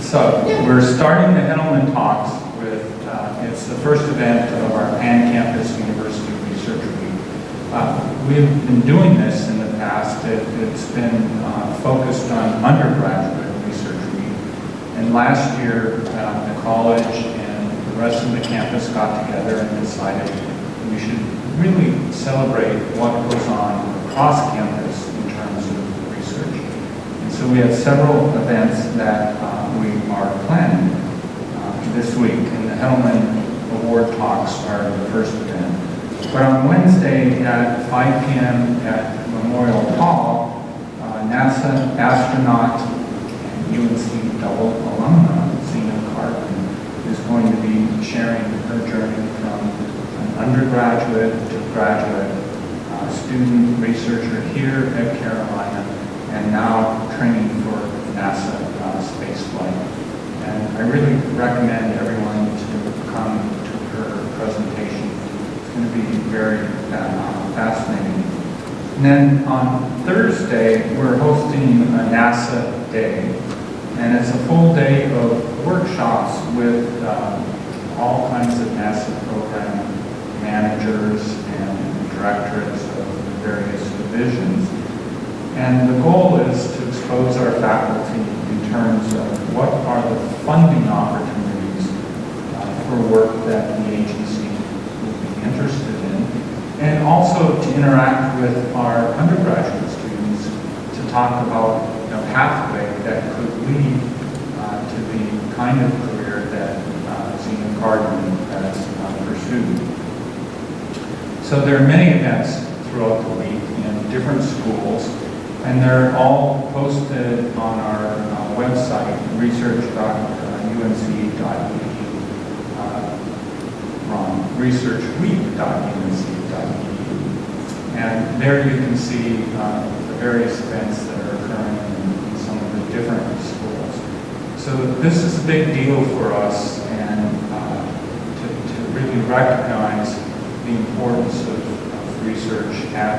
So we're starting the Hettleman Talks with, it's the first event of our pan-campus university research week. We've been doing this in the past. It's been focused on undergraduate research week. And last year, the college and the rest of the campus got together and decided we should really celebrate what goes on across campus in terms of research. And so we have several events that we are planning this week, and the Hettleman Award Talks are the first event. But on Wednesday at 5 p.m. at Memorial Hall, NASA astronaut and UNC double alumna Zena Cartman is going to be sharing her journey from an undergraduate to graduate student researcher here at Carolina, and now training for NASA spaceflight. And I really recommend everyone to come to her presentation. It's going to be very fascinating. And then on Thursday, we're hosting a NASA Day. And it's a full day of workshops with all kinds of NASA program managers and directors of various divisions. And the goal is to expose our faculty in terms of what are the funding opportunities for work that the agency will be interested in, and also to interact with our undergraduate students to talk about a pathway that could lead to the kind of career that Zena Cartman has pursued. So there are many events throughout the week in different schools, and they're all posted on our website, researchweek.unc.edu. And there you can see the various events that are occurring in some of the different schools. So this is a big deal for us, and to really recognize the importance of research at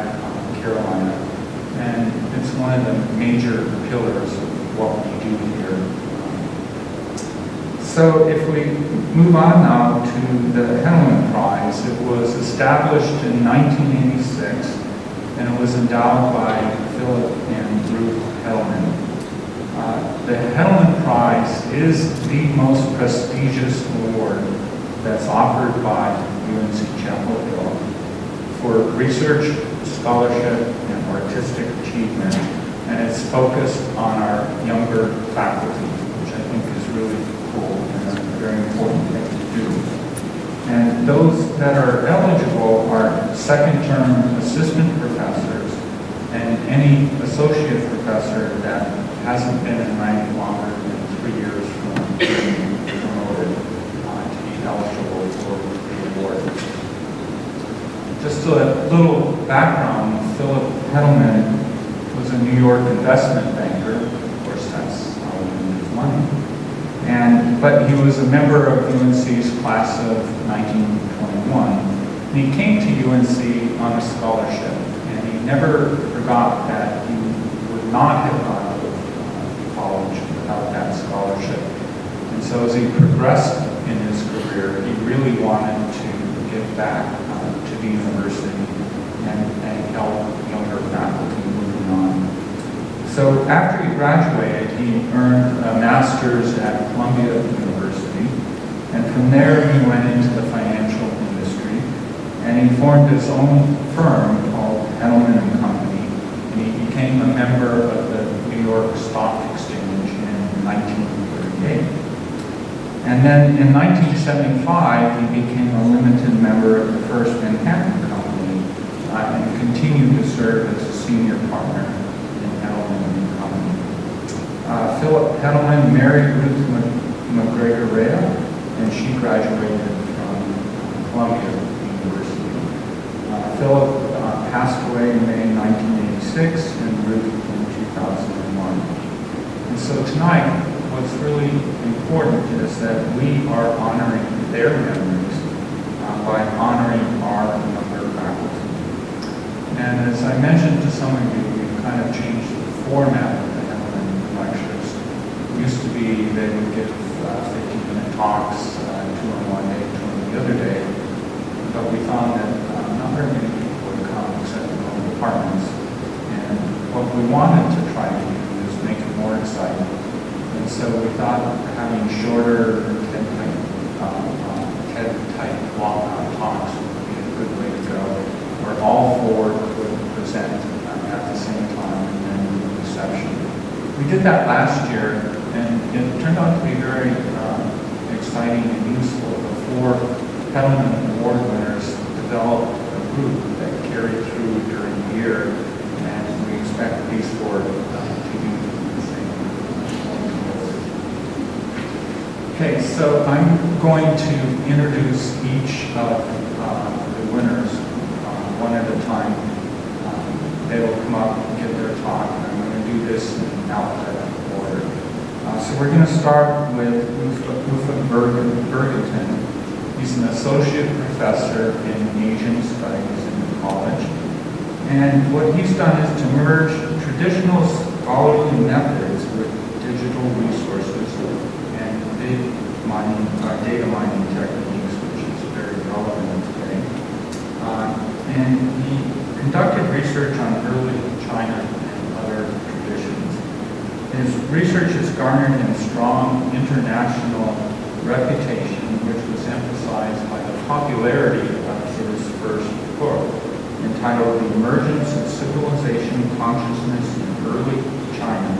Carolina. And it's one of the major pillars of what we do here. So if we move on now to the Hellman Prize, it was established in 1986, and it was endowed by Phillip and Ruth Hettleman. The Hellman Prize is the most prestigious award that's offered by UNC Chapel Hill for research, scholarship, and artistic achievement, and it's focused on our younger faculty, which I think is really cool and a very important thing to do. And those that are eligible are second-term assistant professors and any associate professor that hasn't been in rank longer than 3 years from being promoted to be eligible for the award. Just a little background, Phillip Hettleman was a New York investment banker. Of course, that's how he made his money. But he was a member of UNC's class of 1921. And he came to UNC on a scholarship, and he never forgot that he would not have gone to college without that scholarship. And so as he progressed in his career, he really wanted to give back to the university and help younger faculty moving on. So after he graduated, he earned a master's at Columbia University, and from there he went into the financial industry, and he formed his own firm called Hettleman and Company, and he became a member of the New York Stock Exchange in 1938. And then in 1975, he became a limited member of the First Manhattan Company and continued to serve as a senior partner in Hettleman and Company. Phillip Hettleman married Ruth McGregor Rea, and she graduated from Columbia University. Phillip passed away in May 1986, and Ruth in 2001. And so tonight, what's really important is that we are honoring their memories by honoring our younger faculty. And as I mentioned to some of you, we've kind of changed the format of the Hettleman lectures. It used to be they would get 15-minute talks, 2 on one day, 2 on the other day. But we found that not very many people would come except in own departments. And what we wanted to try to do is make it more exciting. And so we thought having shorter TED-type talks would be a good way to go, where all 4 would present at the same time and then do a reception. We did that last year, and it turned out to be very exciting and useful. The 4 Hettleman Award winners developed a group that carried through during the year, and we expect these 4 to be the same going forward. Okay, so I'm going to introduce each of the winners one at a time. They will come up and give their talk, and I'm going to do this in alphabetical order. So we're going to start with Ruthenbergen Burkinton. He's an associate professor in Asian studies in the college. And what he's done is to merge traditional scholarly methods with digital resources and data mining techniques, which is very relevant today. And he conducted research on early China and other traditions. His research has garnered him strong international reputation, which was emphasized by the popularity of his first book, entitled The Emergence of Civilization Consciousness in Early China,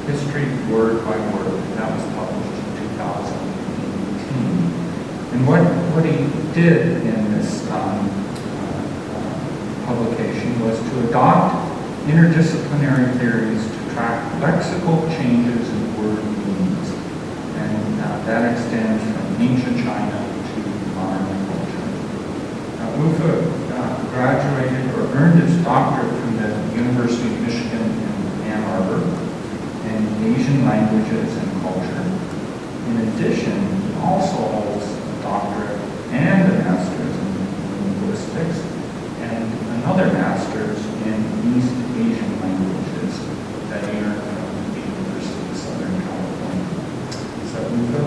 History Word by Word. That was published in 2018. And what he did in this publication was to adopt interdisciplinary theories to track lexical changes in word meanings. And that extends from ancient China to modern culture. Ufa graduated or earned his doctorate from the University of Michigan in Ann Arbor in Asian languages and culture. In addition, he also holds a doctorate and a master's in linguistics and another master's in East Asian languages that he earned from the University of Southern California. So, Ufa,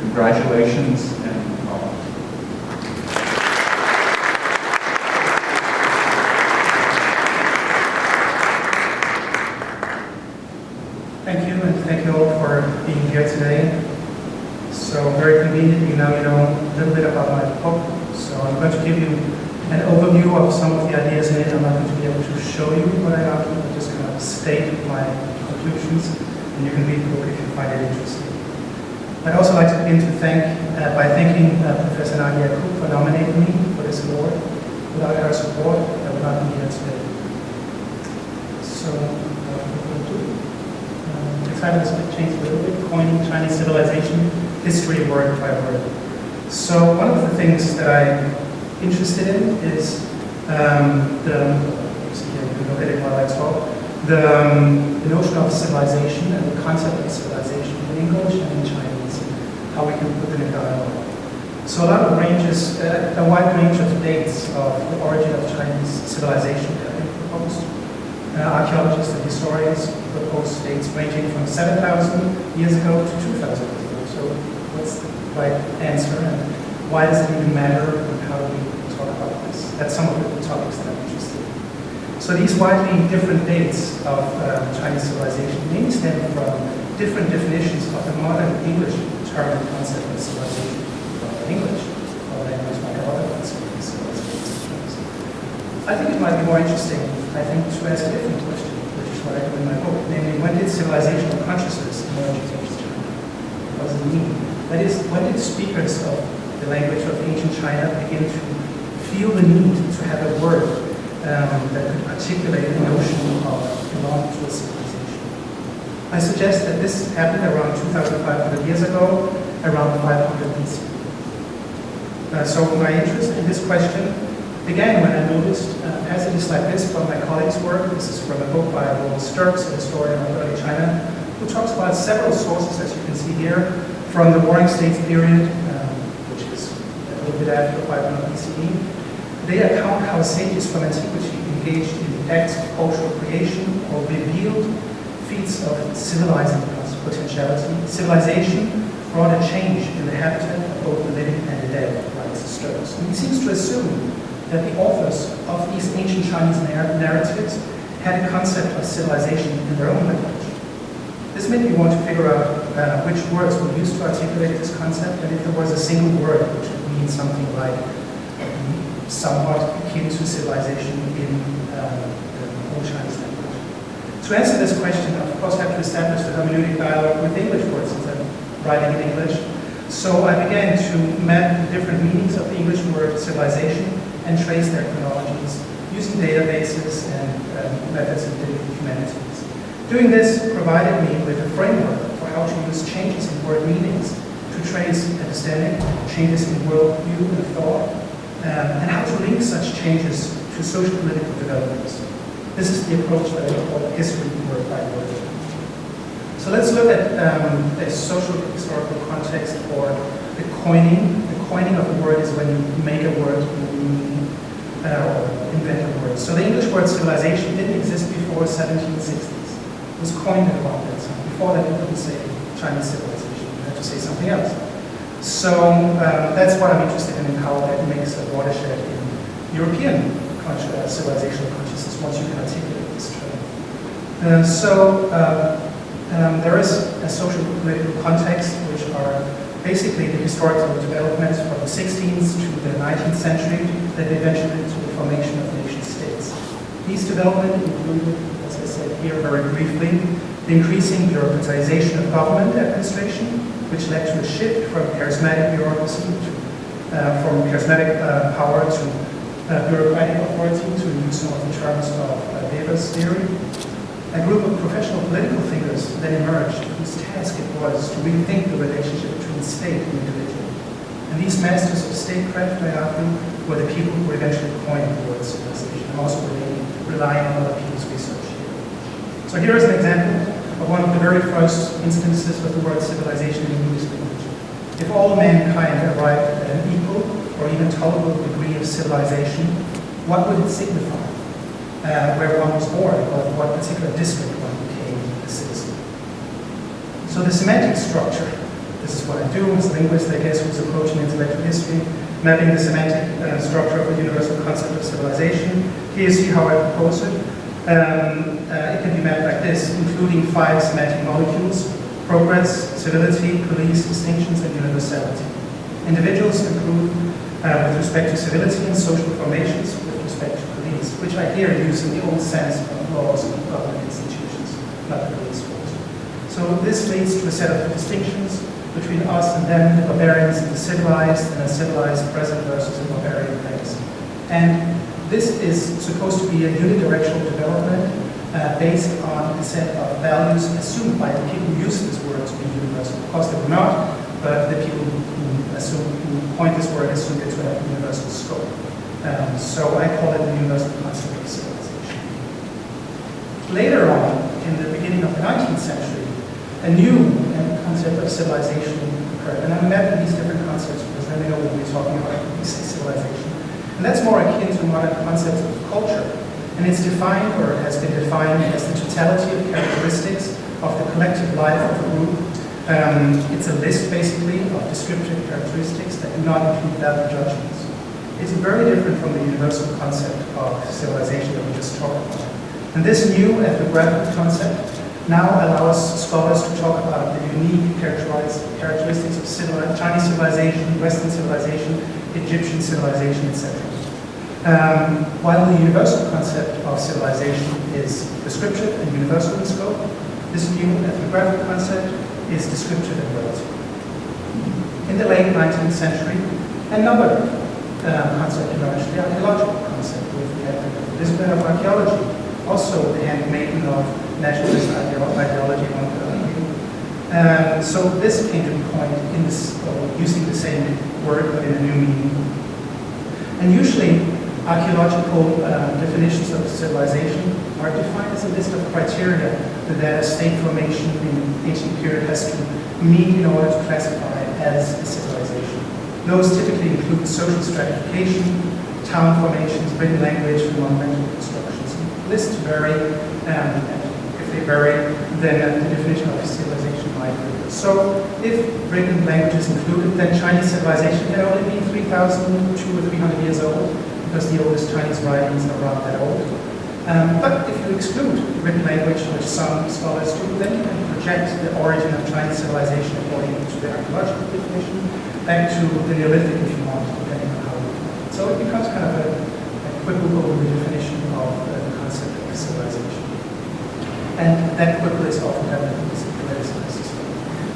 congratulations and welcome. Thank you, and thank you all for being here today. So very conveniently now you know a little bit about my book. So I'm going to give you an overview of some of the ideas in it. I'm not going to be able to show you what I argue. I'm just going to state my conclusions, and you can read the book if you find it interesting. I'd also like to begin to by thanking Professor Nadia Cook for nominating me for this award. Without her support, I would not be here today. So, the title has been changed a little bit, Coining Chinese Civilization, History Word by Word. So one of the things that I'm interested in is the notion of civilization and the concept of civilization in English and in Chinese, and how we can put them in dialogue. So a lot of ranges, a wide range of dates of the origin of Chinese civilization have been proposed. Archaeologists and historians propose dates ranging from 7,000 years ago to 2,000 years ago. So what's the right answer, and why does it even matter, and how do we talk about this? That's some of the topics that I'm interested in. So these widely different dates of Chinese civilization mainly stem from different definitions of the modern English term and concept of civilization from English, or language like other concepts of civilization. I think it might be more interesting, to ask a different question, which is what I do in my book, namely, when did civilization or consciousness emerge in ancient China? What does it mean? That is, when did speakers of the language of ancient China begin to feel the need to have a word that could articulate the notion of belonging to a civilization? I suggest that this happened around 2,500 years ago, around 500 BC. So my interest in this question began when I noticed passages like this from my colleague's work. This is from a book by Roland Sturks, a historian of early China, who talks about several sources, as you can see here, from the Warring States period, which is a little bit after 500 BCE. They account how sages from antiquity engaged in acts of cultural creation or revealed feats of civilizing custom. potentiality, civilization brought a change in the habitat of both the living and the dead, writes Sturz. And he seems to assume that the authors of these ancient Chinese narratives had a concept of civilization in their own language. This made me want to figure out which words were used to articulate this concept, and if there was a single word which would mean something like somewhat akin to civilization in the old Chinese language. To answer this question, of course, I have to establish the hermeneutic dialogue with English words since I'm writing in English. So I began to map the different meanings of the English word civilization and trace their chronologies using databases and methods of digital humanities. Doing this provided me with a framework for how to use changes in word meanings to trace epistemic changes in worldview and thought, and how to link such changes to social political developments. This is the approach that I call history word by word. So let's look at a social historical context for the coining. The coining of a word is when you make a word or invent a word. So the English word civilization didn't exist before 1760s. It was coined at about that time. Before that, you couldn't say Chinese civilization. You had to say something else. So that's what I'm interested in how that makes a watershed in European civilizational consciousness once you can articulate this term. There is a social political context which are basically the historical developments from the 16th to the 19th century that eventually led to the formation of nation states. These developments included, as I said here very briefly, the increasing bureaucratization of government administration, which led to a shift from charismatic bureaucracy from charismatic power to bureaucratic authority, to use some of the terms of Weber's theory. A group of professional political thinkers then emerged whose task it was to rethink the relationship between state and individual. And these masters of statecraft, I argue, were the people who eventually coined the word civilization, and also relying on other people's research here. So here is an example of one of the very first instances of the word civilization in English language. If all mankind arrived at an equal or even tolerable degree of civilization, what would it signify? Where one was born, or what particular district one became a citizen. So the semantic structure, this is what I do as a linguist, I guess, who's approaching intellectual history, mapping the semantic structure of the universal concept of civilization. Here you see how I propose it. It can be mapped like this, including 5 semantic molecules: progress, civility, police, distinctions, and universality. Individuals improve with respect to civility and social formations with respect to police, which I here use in the old sense of laws and government institutions, not the police force. So this leads to a set of distinctions between us and them, the barbarians and the civilized, and a civilized present versus a barbarian past. And this is supposed to be a unidirectional development based on a set of values assumed by the people who use this word to be universal. Of course, they were not, but the people who coined this word assumed it to have universal scope. So I call it the universal concept of civilization. Later on, in the beginning of the 19th century, a new concept of civilization occurred. And I'm mapping these different concepts because then they know what we're talking about when we say civilization. And that's more akin to modern concepts of culture. And it's defined, or has been defined, as the totality of characteristics of the collective life of a group. It's a list, basically, of descriptive characteristics that do not include value judgments. It's very different from the universal concept of civilization that we just talked about. And this new ethnographic concept now allows scholars to talk about the unique characteristics of Chinese civilization, Western civilization, Egyptian civilization, etc. While the universal concept of civilization is descriptive and universal in scope, this new ethnographic concept is descriptive and relative. In the late 19th century, another concept emerged, the archaeological concept, with the advent of the discipline of archaeology, also the handmaiden of nationalist ideology among the so this came to be coined in this, using the same word but in a new meaning. And usually, archaeological definitions of civilization are defined as a list of criteria that a state formation in ancient period has to meet in order to classify it as a civilization. Those typically include social stratification, town formations, written language, and monumental constructions. Lists vary, and if they vary, then the definition of civilization might might differ. So if written language is included, then Chinese civilization can only be 3,200 or 300 years old, because the oldest Chinese writings are around that old. But if you exclude written language, which some scholars do, then you can project the origin of Chinese civilization according to the archaeological definition back to the Neolithic, if you want, depending on how you define it. So it becomes kind of a quibble over the definition of the concept of civilization. And that quibble is often held in this system.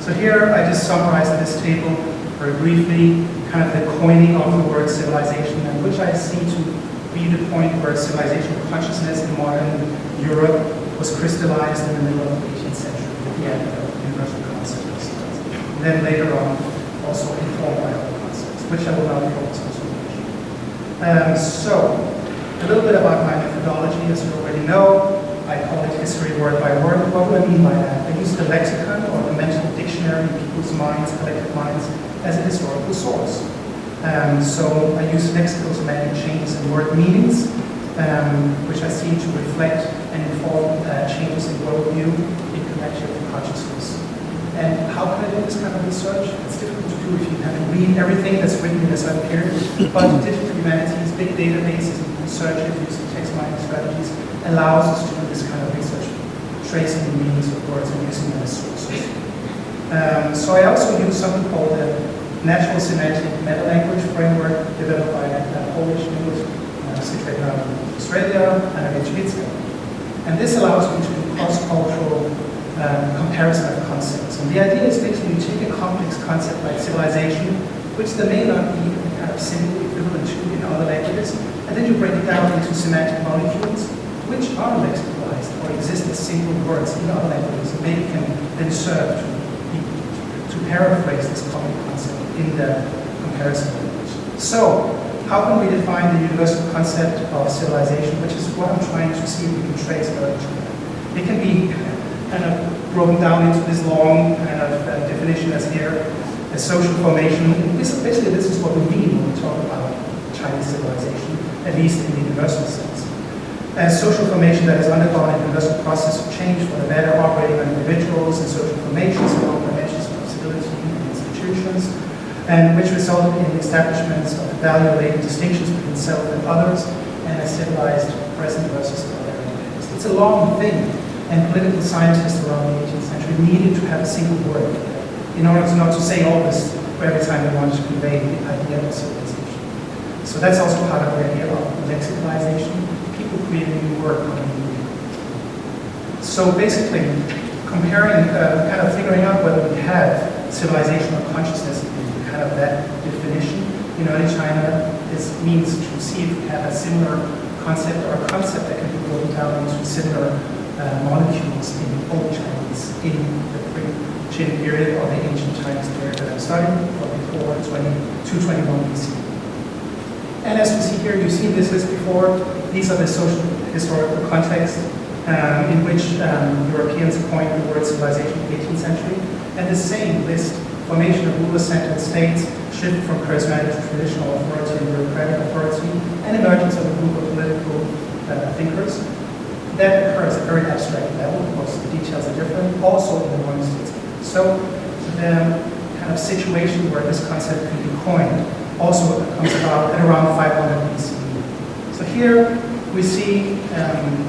So here I just summarized this table very briefly, kind of the coining of the word civilization, and which I see to be the point where civilization consciousness in modern Europe was crystallized in the middle of the 18th century with the advent of the universal concept of civilization. And then later on, also informed by other concepts, which I will now focus on so much. So, a little bit about my methodology, as you already know. I call it history word by word. What do I mean by that? I use the lexicon or the mental dictionary in people's minds, collective minds, as a historical source. So I use lexical semantic changes in word meanings, which I see to reflect and inform changes in worldview in collective consciousness. And how can I do this kind of research? It's difficult to do if you have to read everything that's written in a certain period, but digital humanities, big databases, and research using text mining strategies allows us to do this kind of research, tracing the meanings of words and using them as sources. So I also use something called the Natural Semantic Meta-Language Framework developed by a Polish linguist situated out in Australia, Anna Wiecznicka. And this allows me to do cross-cultural comparison of concepts. And the idea is basically you take a complex concept like civilization, which there may not be a kind of simple equivalent to in other languages, and then you break it down into semantic molecules, which are lexicalized or exist as single words in other languages, and maybe can then serve to paraphrase this common concept in the comparison language. So, how can we define the universal concept of civilization, which is what I'm trying to see if we can trace early China. It can be kind of broken down into this long kind of definition as here, a social formation. Basically, this is what we mean when we talk about Chinese civilization, at least in the universal sense. A social formation that has undergone a universal process of change for the better, operating on individuals and social formations along dimensions of civility and institutions, and which resulted in the establishments of value-related distinctions between self and others, and a civilized present versus other entities. It's a long thing, and political scientists around the 18th century needed to have a single word in order to not to say all this every time they wanted to convey the idea of civilization. So that's also part of the idea of lexicalization. People creating a new word. So basically, comparing, kind of figuring out whether we have civilization or consciousness in kind of that definition in early China, this means to see if we have a similar concept or a concept that can be broken down into similar molecules in Old Chinese in the pre-Qin period or the ancient Chinese period that I'm studying, or before 221 BC. And as you see here, you've seen this list before. These are the social historical contexts in which Europeans coined the word civilization in the 18th century. And the same list, formation of ruler-centered states, shift from charismatic to traditional authority and bureaucratic authority, and emergence of a group of political thinkers. That occurs at a very abstract level, because the details are different, also in the modern states. So the kind of situation where this concept can be coined also comes about at around 500 BCE. So here we see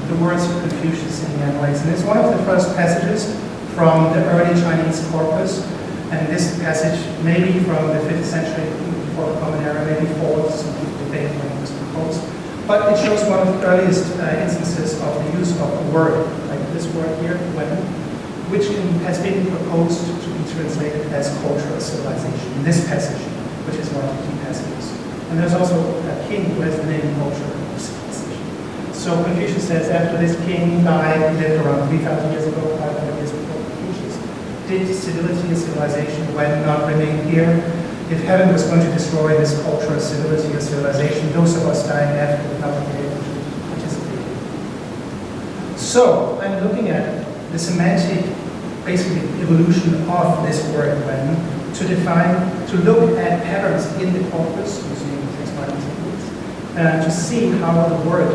the words of Confucius in the Analects, and it's one of the first passages from the early Chinese corpus, and this passage may be from the 5th century before the Common Era, maybe 4th, some people debate when it was composed. But it shows one of the earliest instances of the use of a word, like this word here, when, which has been proposed to be translated as cultural civilization in this passage, which is one of the key passages. And there's also a king who has the name culture of civilization. So Confucius says, after this king died, he lived around 3,000 years ago, 500 years before Confucius. Did civility and civilization when not remain here? If heaven was going to destroy this culture of civility or civilization, those of us dying after would not be able to participate. So I'm looking at the semantic, basically, evolution of this word when to define, to look at patterns in the corpus, using text mining techniques, to see how the word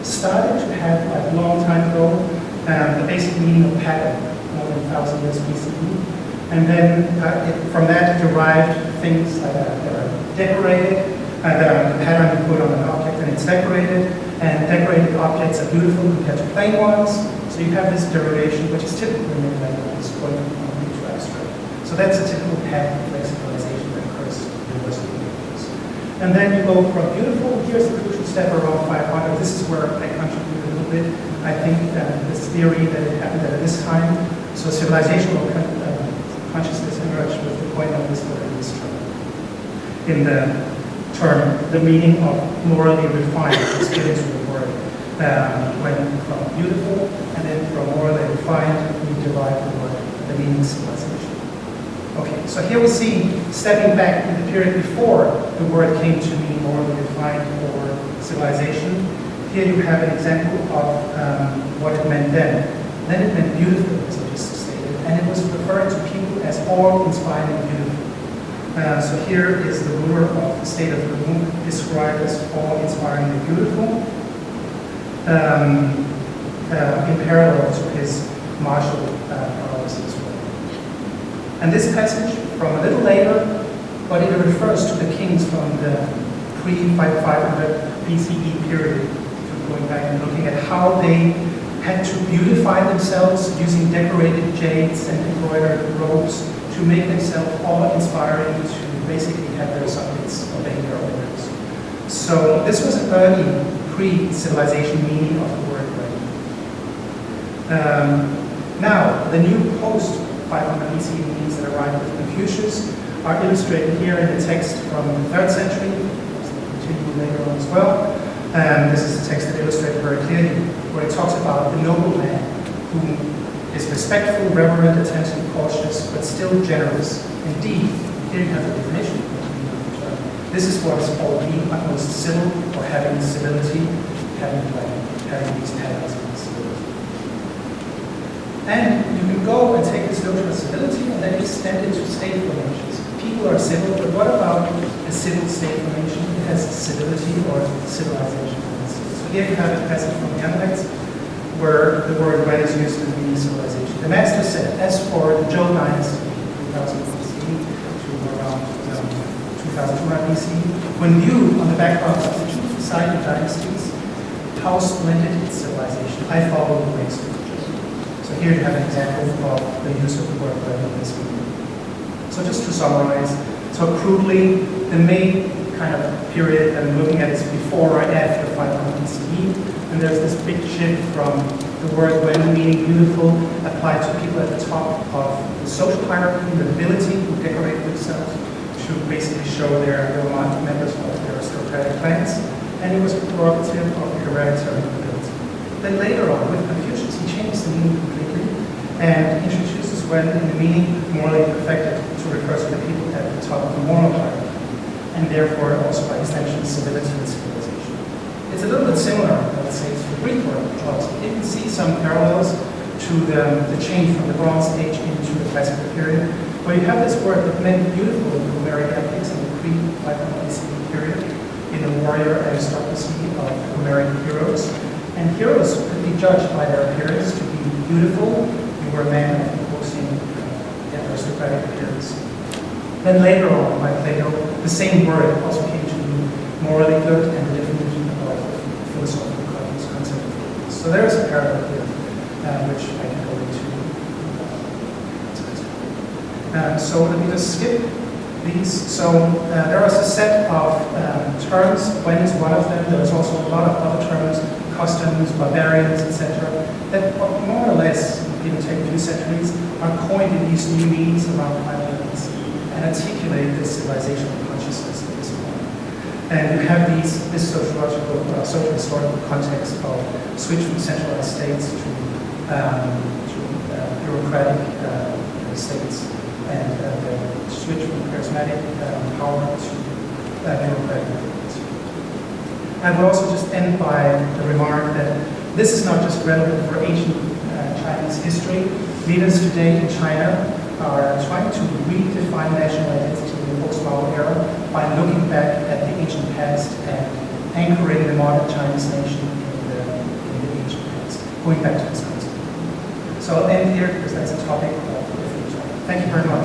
started to have, like a long time ago, the basic meaning of pattern, more than 1,000 years BCE, And then from that derived things that are decorated, the pattern you put on an object and it's decorated, and decorated objects are beautiful compared to plain ones. So you have this derivation, which is typical in many languages, going from concrete to abstract. So that's a typical pattern of lexicalization that occurs in university languages. And then you go from beautiful, here's the crucial step around 500. This is where I contribute a little bit. I think this theory that it happened at this time, so civilizational consciousness emerged with the point of this word in this term. In the term, the meaning of morally refined is given to the word. When from beautiful and then from morally refined, we derive the word, the meaning civilization. Okay, so here we see, stepping back in the period before the word came to mean morally refined or civilization. Here you have an example of what it meant then. Then it meant beautiful, as I just stated, and it was referring to people as awe-inspiring and beautiful. So here is the ruler of the state of Rome described as awe-inspiring and beautiful, in parallel to his martial powers as well. And this passage from a little later, but it refers to the kings from the pre-500 BCE period, going back and looking at how they had to beautify themselves using decorated jades and embroidered robes to make themselves awe-inspiring, to basically have their subjects obey their orders. So this was an early pre-civilization meaning of the word ready. Now, the new post-500 BCE meanings that arrived with Confucius are illustrated here in the text from the 3rd century, which will continue later on as well. This is a text that illustrated very clearly, where it talks about the noble man who is respectful, reverent, attentive, cautious, but still generous. Indeed, here you have the definition of the term. This is what is called being utmost civil, or having civility, having these patterns of civility. And you can go and take this notion of civility and then extend it to state formations. People are civil, but what about a civil state formation? It has civility or civilization. So here you have a passage from the Analects where the word red is used in meaning civilization. The master said, as for the Zhou dynasty, 2000 BC to around 2200 BC, when viewed on the background of the two Poseidon dynasties, how splendid its civilization. I follow the ways of the Zhou. So here you have an example of the use of the word red in this meaning. So just to summarize, so crudely, the main kind of period that I'm looking at is before or after 500 BCE, and there's this big shift from the word when meaning beautiful applied to people at the top of the social hierarchy, the nobility who decorate themselves to basically show they're members of their aristocratic clans, and it was prerogative of hereditary nobility. Then later on, with Confucius, he changed the meaning completely and introduces when in the meaning morally perfected to refer to the people at the top of the moral hierarchy, and therefore also by extension civility and civilization. It's a little bit similar, let's say, to the Greek word because you can see some parallels to the change from the Bronze Age into the Classical period, where you have this word that meant beautiful in the Homeric epics in the pre-500 BCE period, in the warrior aristocracy of Homeric heroes. And heroes could be judged by their appearance to be beautiful. You were a man of imposing aristocratic appearance. Then later on, by Plato, the same word also came to mean morally good and the definition of philosophical concept of goodness. So there is a parallel here, which I can go into. So let me just skip these. So there is a set of terms. When is one of them? There's also a lot of other terms, customs, barbarians, etc., that more or less, give or take a few centuries, are coined in these new meanings around 500 BC and articulate this civilizational consciousness at this point. And you have this sociological, social-historical context of switch from centralized states to bureaucratic states, and the switch from charismatic power to bureaucratic authority. I would also just end by the remark that this is not just relevant for ancient Chinese history. Leaders today in China are trying to redefine national identity in the post-Mao era by looking back at the ancient past and anchoring the modern Chinese nation in the ancient past, going back to this concept. So I'll end here because that's a topic of a future. Thank you very much.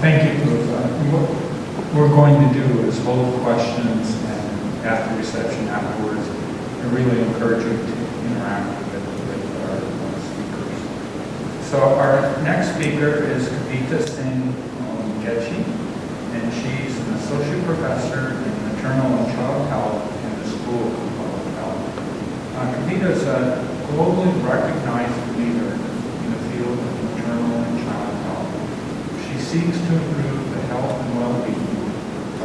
Thank you. What we're going to do is hold questions, and at the reception afterwards, I really encourage you to interact with our speakers. So our next speaker is Kavita Singh Getchi, and she's an associate professor in maternal and child health in the School of Public Health. Kavita is a globally recognized leader in the field of maternal and child health. She seeks to improve the health and well-being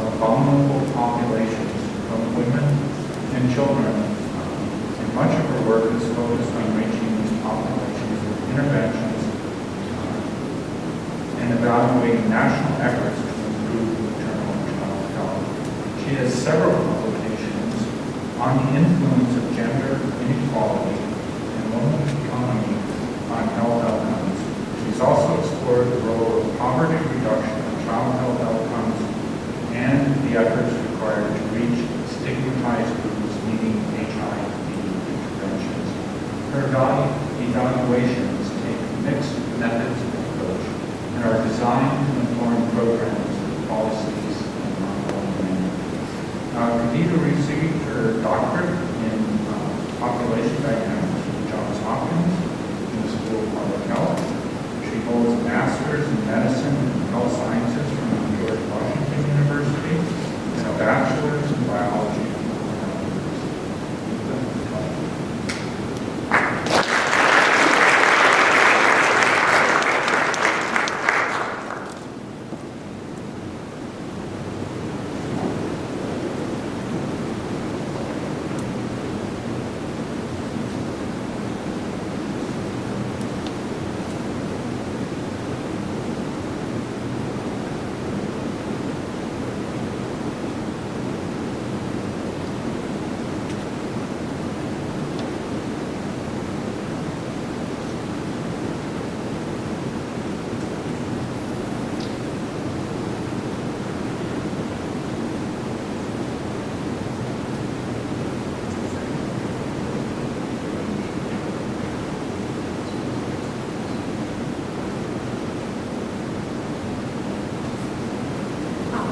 of vulnerable populations of women and children, and much of her work is focused on reaching these populations with interventions and evaluating national efforts to improve maternal and child health. She has several publications on the influence of gender inequality and women's economy on health outcomes. She's also explored the role of poverty reduction in child health outcomes and the efforts required to reach stigmatized groups needing HIV interventions. Her evaluations take mixed methods of approach and are designed to inform programs, policies, and ongoing management. Kavita received her doctorate in population dynamics from Johns Hopkins in the School of Public Health. She holds a master's in medicine and health sciences from George Washington University and a bachelor's in biology from Cornell University.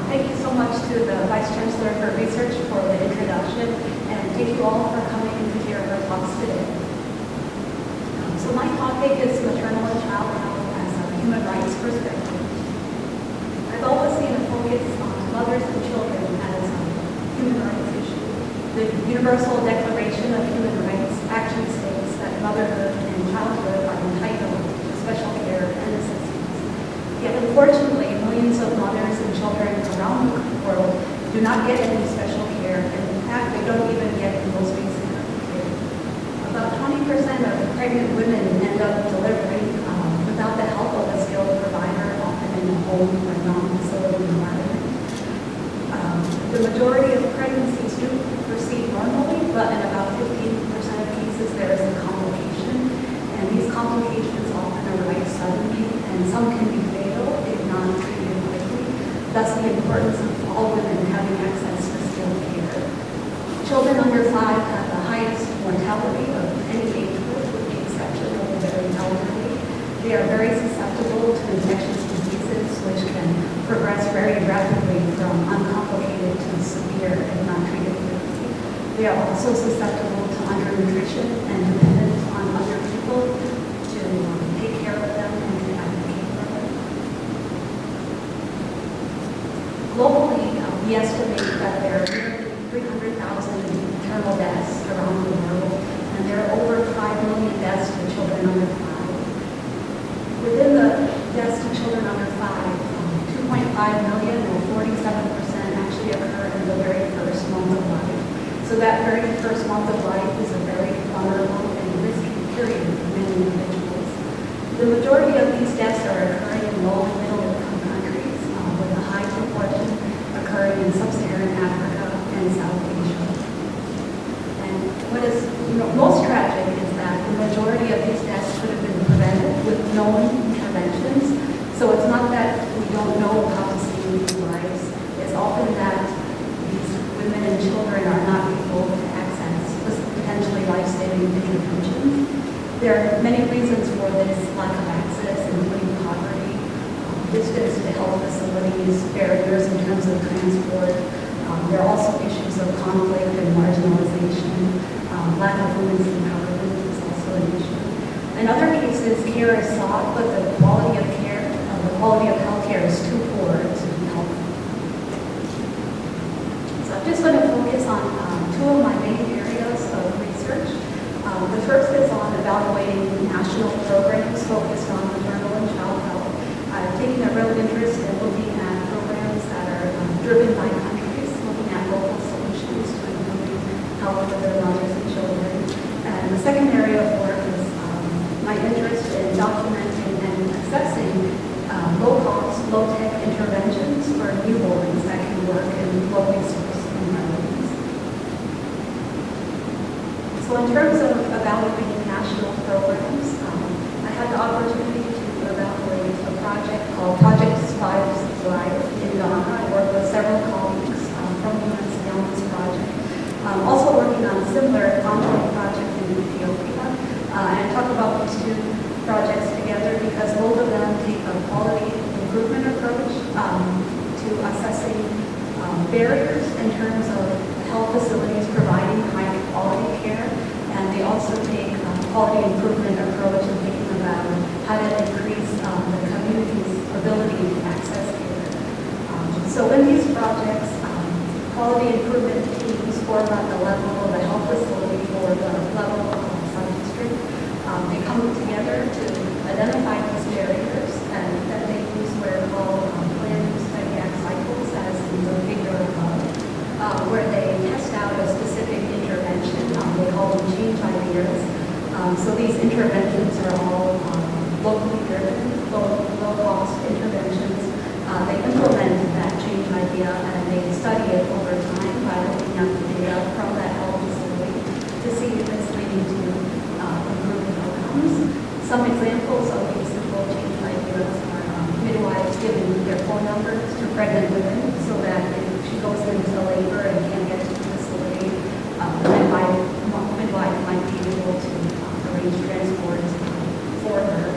Thank you so much to the Vice Chancellor for Research for the introduction, and thank you all for coming to hear our talks today. So my topic is maternal and child health as a human rights perspective. I've always seen a focus on mothers and children as a human rights issue. The Universal Declaration of Human Rights actually states that motherhood and childhood are entitled to special care and assistance. Yet unfortunately, millions of mothers and children around the world do not get any special care, and in fact, they don't even get the most basic care. About 20% of pregnant women end up delivering without the help of a skilled provider, often in a home or non-facility environment. The majority of pregnancies do proceed normally, but in about 15% of cases there is a complication, and these complications often arise suddenly, and some can be fatal if not treated quickly. Thus, the importance of all women having access to skilled care. Children under 5 have the highest mortality of any age group, with the exception of the very elderly. They are very susceptible to infectious diseases, which can progress very rapidly from uncomplicated to severe if not treated quickly. They are also susceptible to undernutrition and dependent on other people to take care of them and to advocate for them. Globally, we estimate that there are nearly 300,000 maternal deaths around the world, and there are over 5 million deaths to children under 5. Within the deaths to children under 5, 2.5 million, or 47%, actually occur in the very first month of life. So that very first month of life is a very vulnerable and risky period for many individuals. The majority of these deaths are occurring in low and middle income countries, with a high proportion occurring in sub-Saharan Africa and South Asia. And what is most tragic is that the majority of these deaths could have been prevented So it's not that we don't know how to save these lives. It's often that these women and children are not able to access potentially life-saving interventions. There are many reasons for this lack of access, including poverty, distance to health facilities, barriers in terms of transport. There are also issues of conflict and marginalization. Lack of women's empowerment is also an issue. In other cases, care is sought, but the quality of care, the quality of health care is too poor to be helpful. So I'm just going to focus on two of my main areas of research. The first is on evaluating national programs focused on maternal and child health. I've taken a real interest in looking at programs that are driven by countries, looking at local solutions to improving health for their mothers and children. And the second area of work is my interest in documenting and assessing low-cost, low-tech interventions for newborns that can work in low-resource environments. So in terms of evaluating national programs, I had the opportunity to evaluate a project called Project Thrive in Ghana. I worked with several colleagues from the Hellman Project. Also working on a similar ongoing project in Ethiopia. And talk about these two projects together because both of them take a quality improvement approach to assessing barriers in terms of health facilities providing high quality care. And they also take a quality improvement approach in thinking about how to increase the community's ability to access care. So in these projects, quality improvement teams form at the level of the health facility or the level of sub-district. They come together to identify these barriers, and then they use what are called planned study-act cycles, as in the figure above, where they test out a specific intervention. They call them change ideas. So these interventions are all locally driven, low-cost interventions. They implement that change idea and they study it over time by looking at the data from that health facility to see if it's leading to improved outcomes. Some examples of these simple change ideas are midwives giving their phone numbers to pregnant women so that if she goes into labor and can't get to the facility, the midwife might be able to arrange transport for her.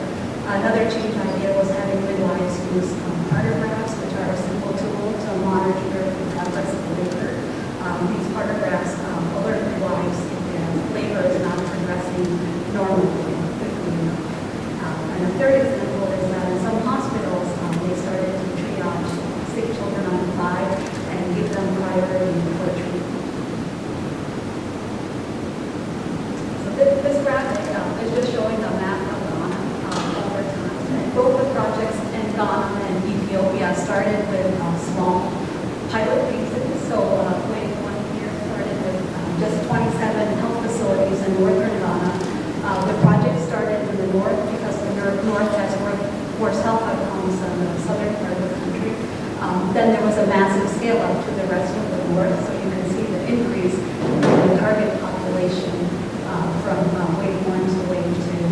Another change idea was having midwives use cartographs, which are a simple tool to monitor the progress of labor. These cartographs alert midwives if labor is not progressing normally or quickly enough. And a third example is that in some hospitals, they started to triage sick children on the fly and give them priority for treatment. So this graphic is just showing a map of Ghana over time. And both the projects in Ghana and Ethiopia started with small pilot phases. So wave one here started with just 27 health facilities in northern Ghana. The project started in the north because the north has worse health outcomes than the southern part of the country. Then there was a massive scale up to the rest of the north, so you can see the increase in the target population from wave one to wave two.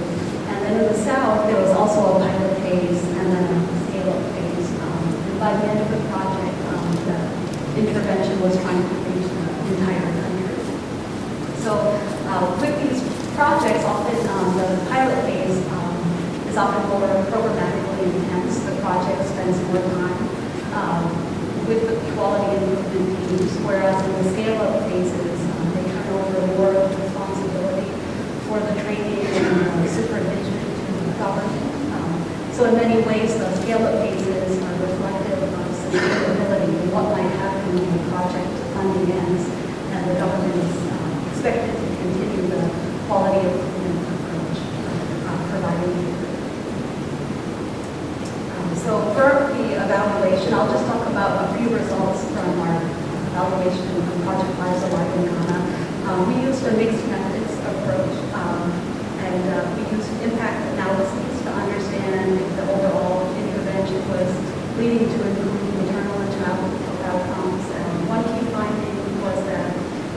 And then in the south, there was also a pilot phase and then a scale-up phase. And by the end of the project, the intervention was trying to reach the entire country. So with these projects, often the pilot phase is often more programmatically intense. The project spends more time with the quality improvement teams, whereas in the scale-up phases, they turn over more of the responsibility for the training and supervision to the government. So in many ways, the scale-up phases are reflective of sustainability and what might happen when the project funding ends, and the government is expected to continue the quality improvement approach providing care. So for the evaluation, I'll just talk about a few results from our evaluation from Project Lives Alive in Ghana. We used a mixed methods approach, and we used impact analyses to understand if the overall intervention was leading to improved maternal and child health outcomes. And one key finding was that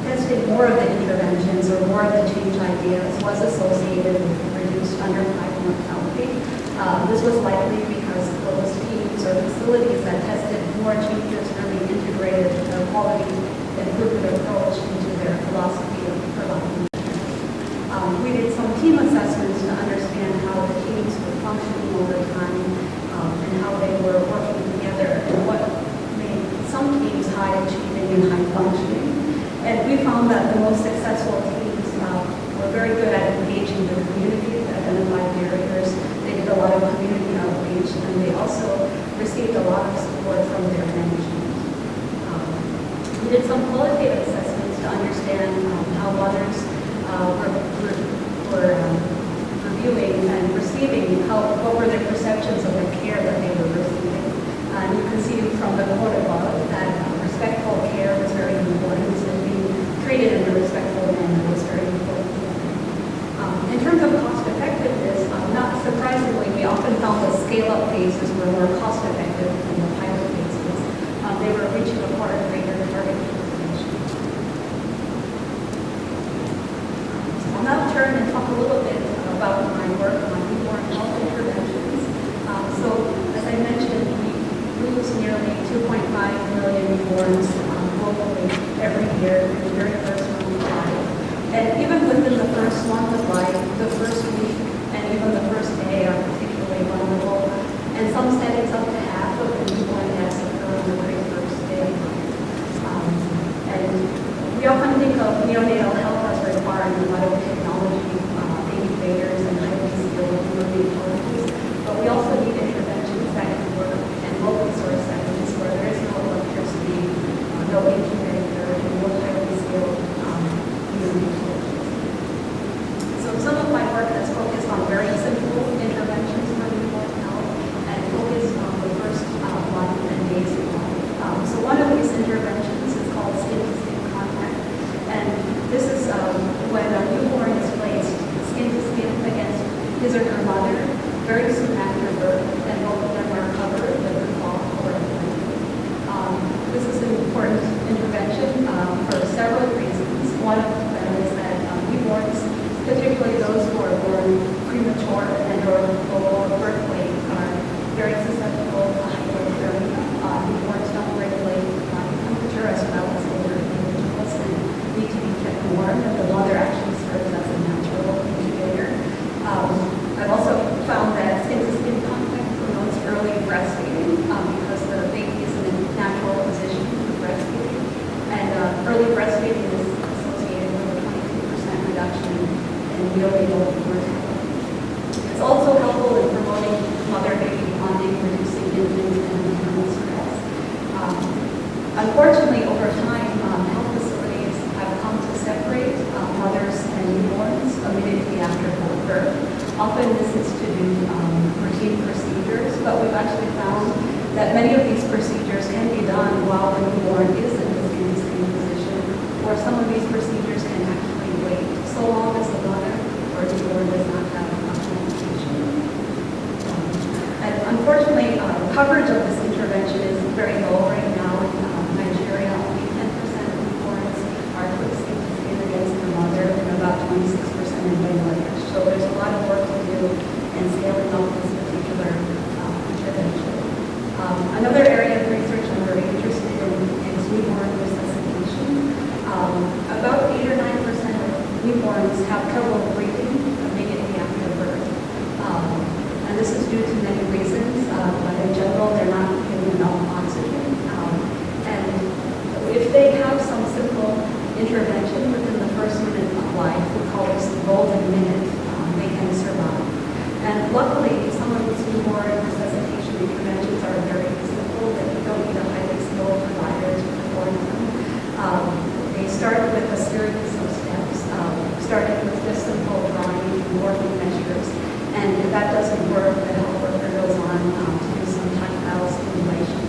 testing more of the interventions or more of the change ideas was associated with reduced under 5 mortality. This was likely because close did some qualitative assessments to understand how mothers were reviewing and receiving, what were their perceptions of the care that they were receiving. And you can see from the quote above that respectful care was very important, and being treated in a respectful manner was very important. In terms of cost effectiveness, not surprisingly, we often found the scale-up phases were more cost effective than the pilot phases. They were reaching a far greater target population. I'll now turn and talk a little bit about my work on newborn health interventions. So, as I mentioned, we lose nearly 2.5 million newborns globally every year in the very first month of life. And even within the first month of life, the first week, and even the first day are particularly vulnerable. And some studies up to half of the newborn deaths occur on the very first day. And we often think of neonatal health as requiring a lot of technology, incubators, and highly skilled emerging colleges. But we also need interventions that can work in low resource settings where there is no electricity, no incubator, and no highly skilled emerging colleges. So some of my work has focused on very simple interventions for newborn health and focused on the first month and days of life. So one of these interventions is called skin-to-skin contact. And this is when a newborn is placed skin-to-skin against his or her mother very soon after birth, and both of them are covered with a cloth or a blanket. This is an important intervention for several reasons. One of them is that newborns, particularly those who are born premature and or below birth weight, are very susceptible to hypothermia. Newborns don't regulate body temperature as well as older individuals and need to be kept warm, and the mother actually serves as a natural incubator. I've also found that skin-to-skin contact promotes early breastfeeding because the baby is in a natural position for breastfeeding. And early breastfeeding is associated with a 22% reduction in neonatal mortality. It's also helpful in promoting mother-baby bonding, reducing infant and maternal stress. Unfortunately, over time, health facilities have come to separate mothers and newborns immediately after birth. Often this is to do routine procedures, but we've actually found that many of these procedures can be done while the newborn is in the skin-to-skin position, or some of these procedures can actually wait so long as the mother or newborn does not have complication. And unfortunately, coverage of this intervention is very low right now in Nigeria. Only 10% of newborns are put skin-to-skin against their mother, and about 26% in Bangladesh. So there's a lot of work to do in scaling up this particular intervention. Another area of research I'm very interested in is newborn resuscitation. About 8 or 9% of newborns have trouble breathing immediately after birth. And this is due to many reasons, but in general, they're not given enough oxygen. And if they have some simple intervention within the first minute of life, we call this the golden minute, they can survive. And luckily, some of these newborn resuscitation interventions are very simple, that you don't need a highly skilled provider to perform them. They start with a series of steps, starting with just simple drawing and warming measures. And if that doesn't work, the health worker goes on to do some tactile stimulation.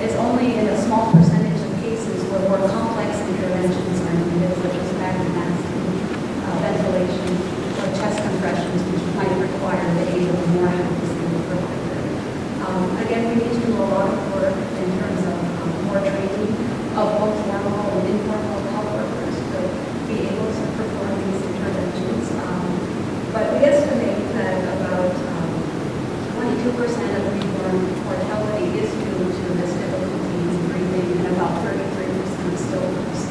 It's only in a small percentage of cases where more complex interventions are needed, such as back masking, ventilation, or chest compressions, which might require the aid of a more highly skilled provider. Again, we need to do a lot of work in terms of more training of both formal and informal health workers to be able to perform these interventions. But we estimate that about 22% of newborn mortality is due to this difficulty in breathing, and about 33% stillbirths.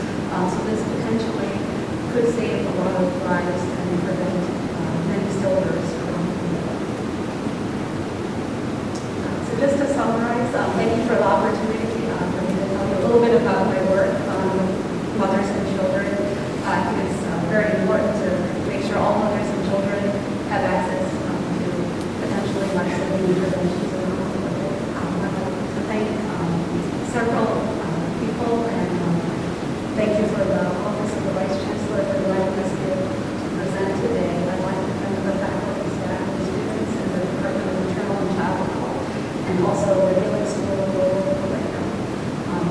So this potentially could save a lot of lives and prevent many stillbirths from So just to summarize, thank you for the opportunity for me to tell you a little bit about my work on mothers and children. I think it's very important to make sure all mothers and children have access to potentially life-saving interventions around the world. I want to thank several people and and also the Phillip School of Global Program.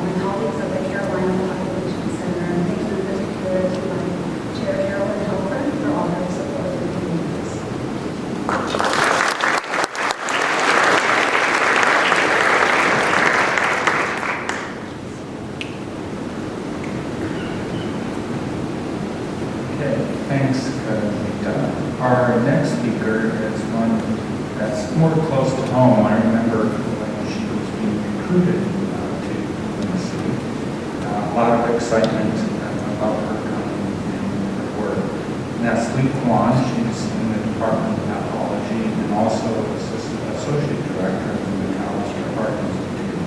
My colleagues at the Carolina Population Center, and thank you in particular to my chair, Hettleman, for all their support and communities. Okay, thanks, Lita. Our next speaker is one that's more close to home. I remember when she was being recruited to UNC. A lot of excitement about her coming and her work. And that's Lee Kwan. She's in the Department of Pathology and also Associate Director of the McAllister Heart Institute.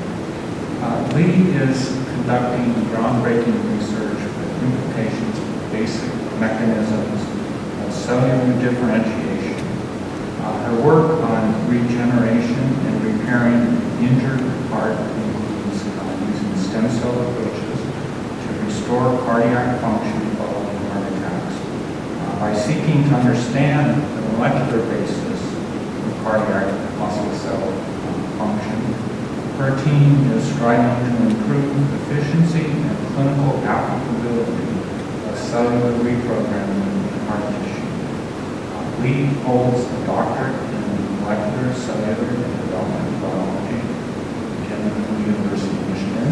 Lee is conducting groundbreaking research with implications of basic mechanisms of cellular differentiation. Her work on regeneration and repairing injured heart includes using stem cell approaches to restore cardiac function following heart attacks. By seeking to understand the molecular basis of cardiac muscle cell function, her team is striving to improve efficiency and clinical applicability of cellular reprogramming in heart tissue. Lee holds a doctorate in molecular, cellular, and developmental biology from University of Michigan,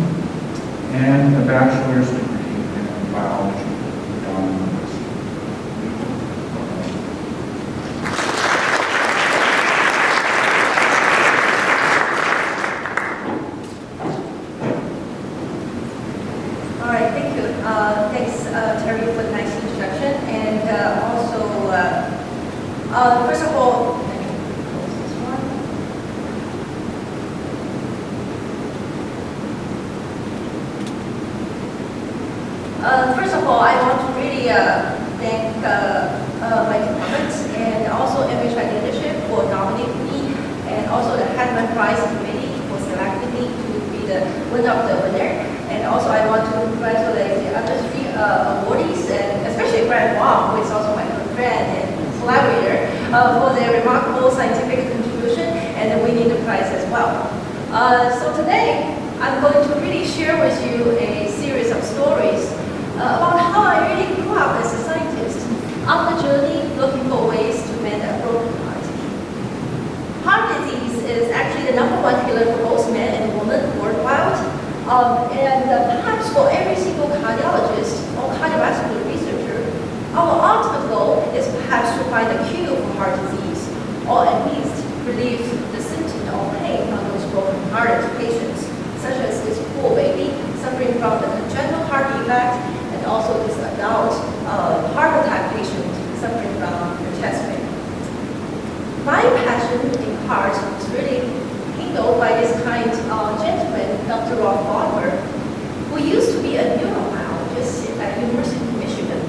and a bachelor's degree in biology from Brown University. All right, thank you. Thanks, Terry, for the nice introduction. And also, first of all, let me close this one. First of all, I want to really thank my department and also MHI leadership for nominating me, and also the Hettleman Prize committee for selecting me to be one of the winner. And also I want to congratulate the other three awardees, and especially Brad Wong, who is also my good friend and collaborator, for their remarkable scientific contribution and winning the prize as well. So today, I'm going to really share with you a series of stories about how I really grew up as a scientist on the journey looking for ways to mend a broken heart. Heart disease is actually the #1 killer for both men and women worldwide. And perhaps for every single cardiologist or cardiovascular researcher, our ultimate goal is perhaps to find a cure for heart disease, or at least relieve the symptom or pain from those broken-hearted patients, such as this poor baby suffering from the congenital heart defect, and also this adult heart attack patient suffering from the chest pain. My passion in heart is really kindled by this kind gentleman, Dr. Rolf Balmer, who used to be a neurobiologist at University of Michigan.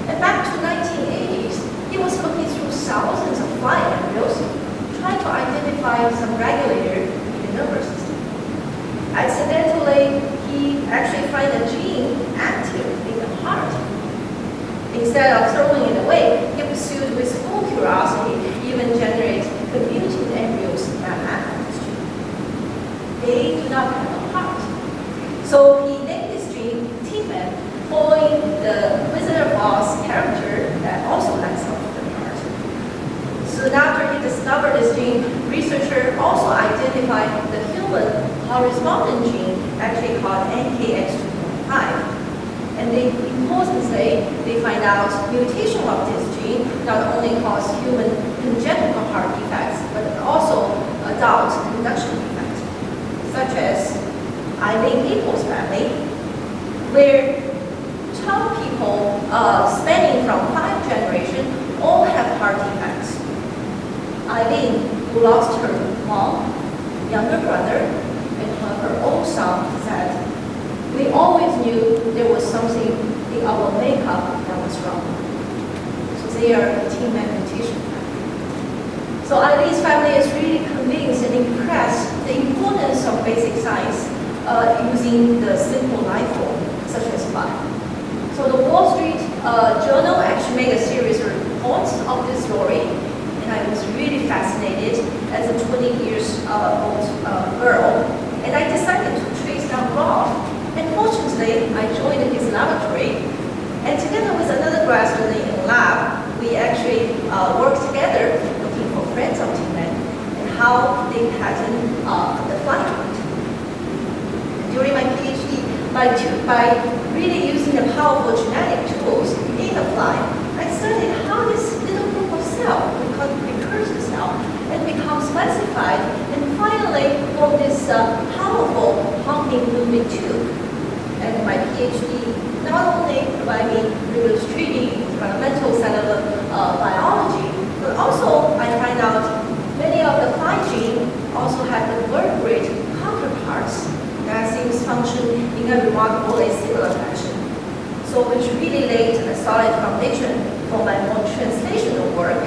And back to the 1980s, he was looking through thousands of fly embryos, trying to identify some regulator in the nervous system. Accidentally, he actually found a gene active in the heart. Instead of throwing it away, he pursued with full curiosity, even generate commuted embryos that have this gene. They do not have a heart. So he named this gene T-Man, following the Wizard of Oz character that also has a heart. Soon after he discovered this gene, researchers also identified the human corresponding gene, actually called NKX2.5. And importantly, they find out mutation of this gene not only cause human congenital heart defects, but also adult conduction defects, such as Eileen-Peoples family, where 12 people spanning from 5 generations all have heart defects. Eileen, who lost her mom, younger brother, and her own son, said, "We always knew there was something in our makeup that was wrong." So they are a T-Man mutation family. So Eileen's family is really convinced and impressed the importance of basic science using the simple life form, such as life. So the Wall Street Journal actually made a series of reports of this story, and I was really fascinated as a 20 years old how they pattern the fly joint. During my PhD, by really using the powerful genetic tools in the fly, I studied how this little group of cells, we call it precursor cell, and become specified and finally form this powerful pumping moving tube. And my PhD not only provide me rigorous treating fundamental cellular biology, but also I find out many of the fly genes also have the vertebrate counterparts that seems function in a remarkably similar fashion. So which really laid a solid foundation for my more translational work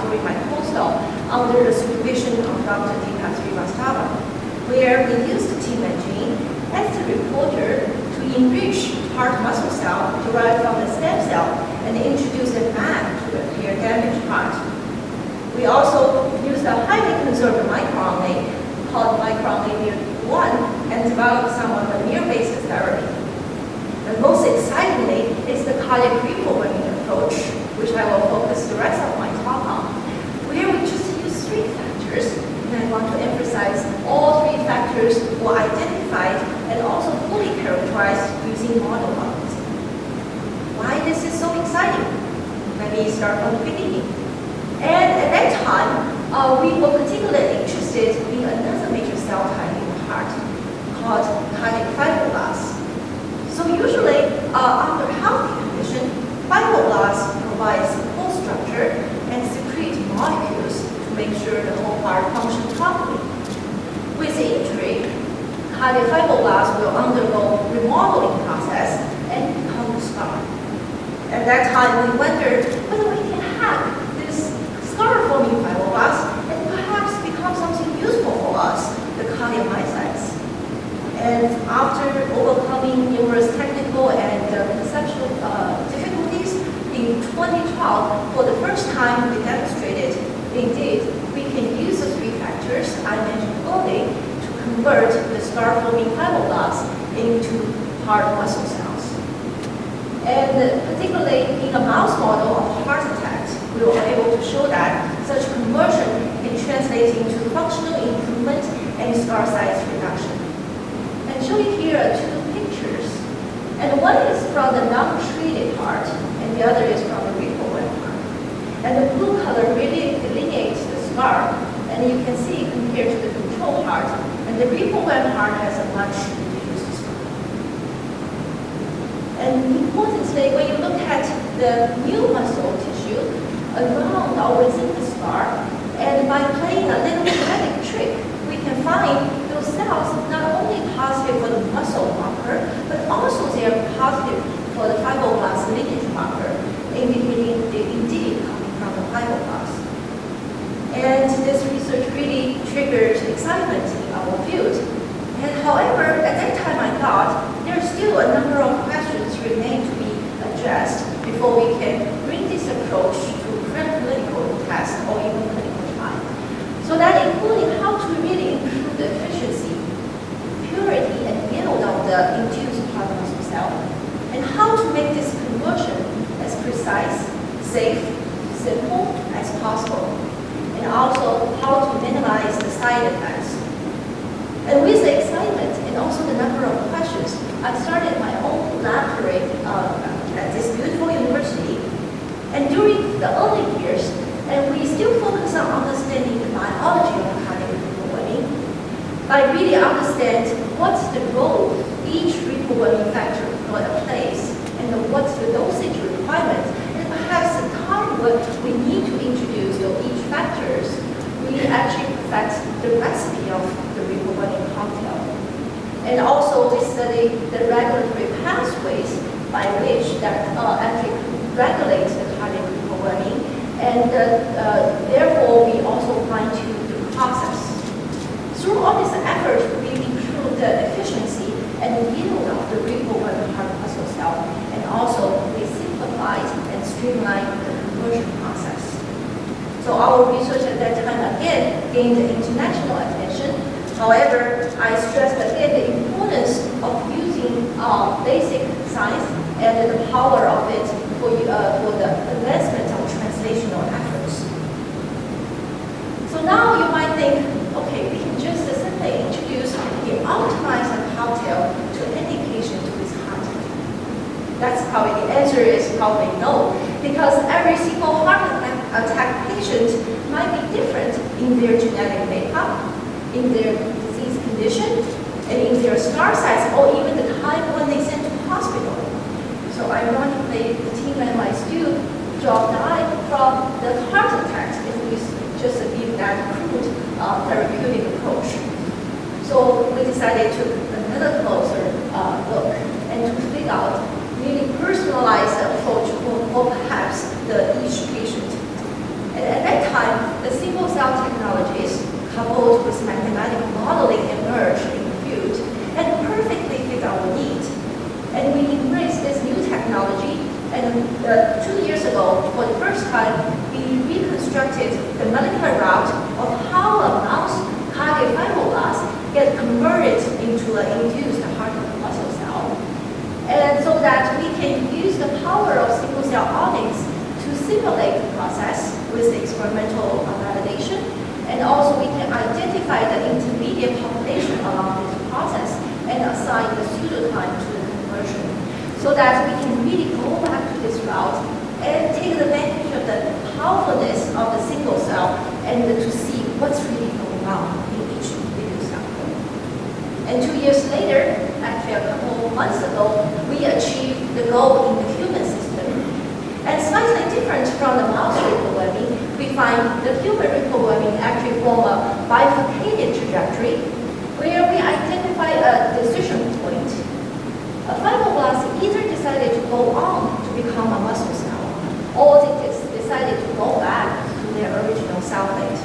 during my postdoc under the supervision of Dr. Deepak Srivastava, where we used Hettleman gene as the reporter to enrich heart muscle cell derived from the stem cell and introduce it back to repair damaged heart. We also used a highly conserved microRNA called microRNA-1 and developed some of the mirror-based therapy. And most excitingly is the cardiac reprogramming approach, which I will focus the rest of my talk on, where we just use 3 factors, and I want to emphasize all 3 factors were identified and also fully characterized using model models. Why this is so exciting? Let me start from the beginning. And at that time, we were particularly interested in another major cell type in the heart called cardiac fibroblasts. So usually, after healthy condition, fibroblasts provide support structure and secrete molecules to make sure the whole heart functions properly. With injury, cardiac fibroblasts will undergo remodeling process and become a scar. At that time, we wondered whether we can hack this scar-forming fibroblasts and perhaps become something useful for us, the cardiomyocytes. And after overcoming numerous technical and conceptual difficulties, in 2012, for the first time, we demonstrated, indeed, we can use the 3 factors I mentioned earlier to convert the scar-forming fibroblasts into heart muscle cells. And particularly in a mouse model of heart attack, we were able to show that such conversion can translate into functional improvement and scar size reduction. And showing here are 2 pictures. And one is from the non-treated heart, and the other is from the reprogrammed heart. And the blue color really delineates the scar, and you can see compared to the control heart, and the reprogrammed heart has a much reduced scar. And importantly, when you look at the new muscle tissue around or within the scar, and by playing a little genetic trick, we can find those cells not only positive for the muscle marker, but also they are positive for the fibroblast lineage marker, indicating they indeed coming from the fibroblasts. And this research really triggered excitement in our field. And however, at that time I thought there are still a number of questions remain to be addressed before we can bring this approach to preclinical tests or even clinical trial. So that including how to really improve the efficiency, purity, and yield of the induced heart muscle cell, and how to make this conversion as precise, safe, simple as possible, and also how to minimize the side effects. And with the excitement and also the number of questions, I started my own laboratory at this beautiful university. And during the early years, and we still focus on understanding the biology of cardiac reprogramming, by really understand what's the role each reprogramming factor plays, and what's the dosage requirement, and perhaps the time when we need to introduce each factors, we actually perfect the recipe of the reprogramming cocktail. And also we study the regulatory pathways by which that actually regulates the cardiac reprogramming, and therefore we also fine-tune the process. Through all this effort, we improve the efficiency and the yield of the reprogrammed heart muscle cell, and also we simplified and streamlined the conversion process. So our research at that time again gained international attention. However, I stressed again the importance of using basic science and the power of it for the advancement of translational efforts. So now you might think, answer is probably no, because every single heart attack patient might be different in their genetic makeup, in their disease condition, and in their scar size, or even the time when they sent to hospital. So ironically, the team and my still died from the heart attacks if we just give that crude therapeutic approach. So we decided to take another closer look and to figure out really personalized approach for perhaps each patient. And at that time, the single cell technologies coupled with mathematical modeling emerged in the field and perfectly fit our need. And we embraced this new technology, and 2 years ago, for the first time, we reconstructed the molecular route of how a mouse cardiac fibroblast get converted into an induced heart muscle cell. And so that we can use the power of single cell omics to simulate the process with experimental validation. And also we can identify the intermediate population along this process and assign the pseudotime to the conversion, so that we can really go back to this route and take advantage of the powerfulness of the single cell and to see what's really going on in each individual cell. And 2 years later, actually a couple of months ago, we achieved the goal in the human system. And slightly different from the mouse reprogramming, we find the human reprogramming actually form a bifurcated trajectory where we identify a decision point. A fibroblast either decided to go on to become a muscle cell, or they decided to go back to their original cell fate.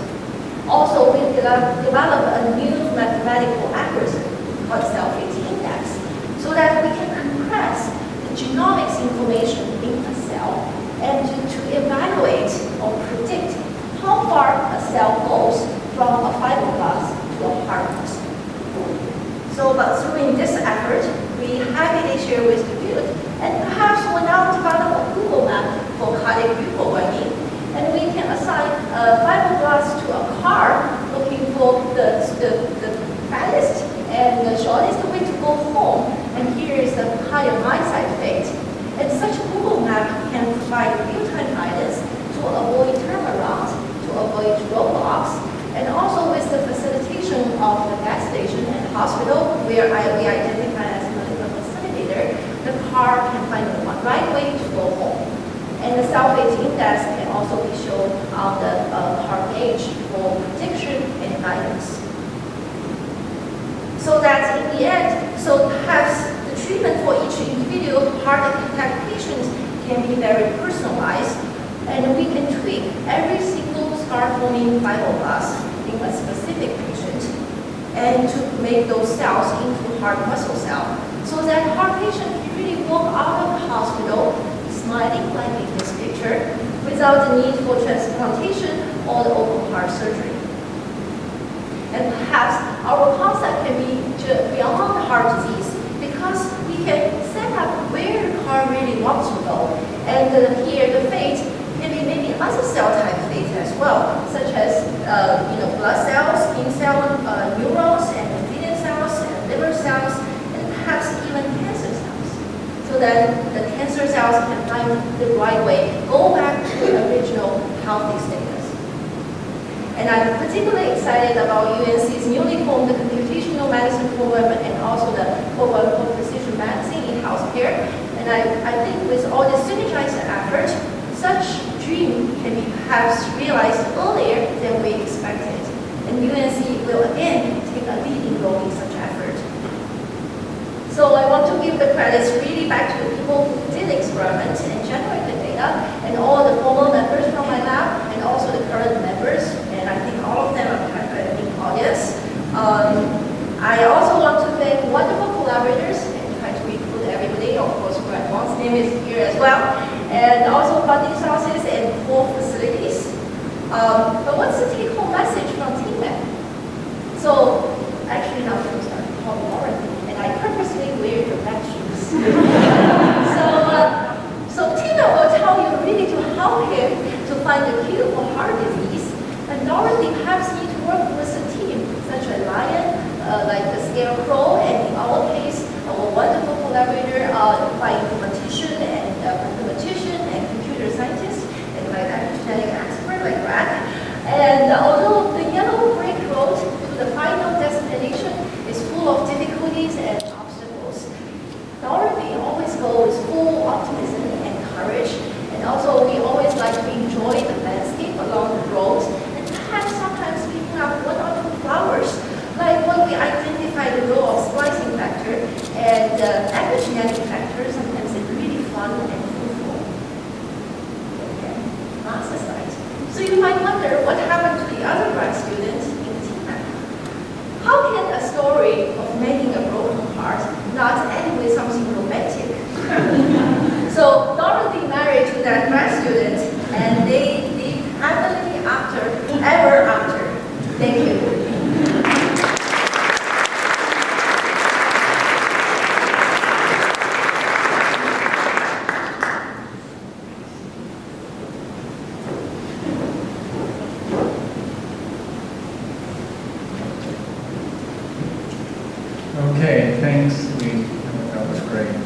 Also, we developed a new mathematical algorithm called cell fate index, so that we can compress the genomics information in a cell and to evaluate or predict how far a cell goes from a fibroblast to a heart muscle. So, but through this effort, we happily share with the field, and perhaps we'll now develop a Google map for cardiac reprogramming, and we can assign a fibroblast to a car looking for the fattest and the shortest way to go home, and here is the higher my-side fate. And such a Google map can provide real-time guidance to avoid turnarounds, to avoid roadblocks, and also with the facilitation of the gas station and hospital, where we identify as a medical facilitator, the car can find the right way to go home. And the cell fate index can also be shown on the car gauge for prediction and guidance. So that in the end, so perhaps the treatment for each individual heart attack patient can be very personalized, and we can tweak every single scar-forming fibroblast in a specific patient, and to make those cells into heart muscle cell, so that heart patient can really walk out of the hospital smiling like in this picture, without the need for transplantation or the open heart surgery. And perhaps our concept can be beyond heart disease, because we can set up where the heart really wants to go. And here the fate can be maybe other cell type fate as well, such as blood cells, skin cells, neurons, and endothelial cells, and liver cells, and perhaps even cancer cells, so that the cancer cells can find the right way, go back to the original healthy status. And I'm particularly excited about UNC's newly formed computational medicine program, and also the program for precision medicine in healthcare. And I think with all the synergized effort, such dream can be perhaps realized earlier than we expected. And UNC will again take a leading role in such effort. So I want to give the credits really back to the people who did experiments and generate the data, and all the former members from my lab, and also the current members, and I think all of them are in the audience. I also want to thank wonderful collaborators, and try to include everybody. Of course, Grant Wong's name is here as well, and also funding sources and core facilities. But what's the take-home message from TMAC? So actually now I'm starting to call Dorothy, and I purposely wear the black shoes. So TMAC will tell you really to help him to find the cure for heart disease, and Dorothy perhaps need to work with a team such as Lion, like the Scarecrow, and in our case, our wonderful collaborator by implementation and story of making a broken heart not end with something romantic. So Dorothy married to that grad student, and they live happily ever after. Thank you. Okay, thanks, Lee. That was great.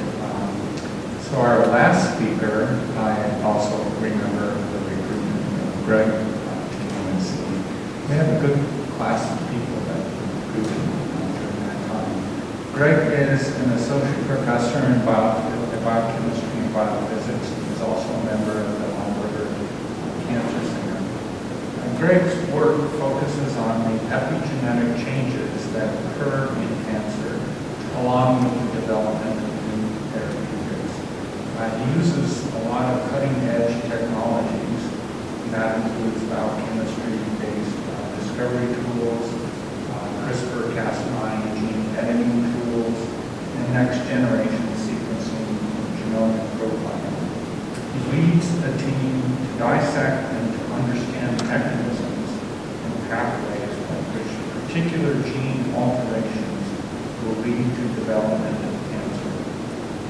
So our last speaker, I also remember the recruitment of Greg to UNC. We had a good class of people that recruited during that time. Greg is an associate professor in biochemistry and biophysics. He's also a member of the Hamburger Cancer Center. Greg's work focuses on the epigenetic changes that occur in cancer, along with the development of new therapeutics. He uses a lot of cutting-edge technologies, and that includes biochemistry-based discovery tools, CRISPR-Cas9 gene editing tools, and next-generation sequencing and genomic profiling. He leads a team to dissect and to understand mechanisms and pathways by which particular gene alterations will lead to development of cancer.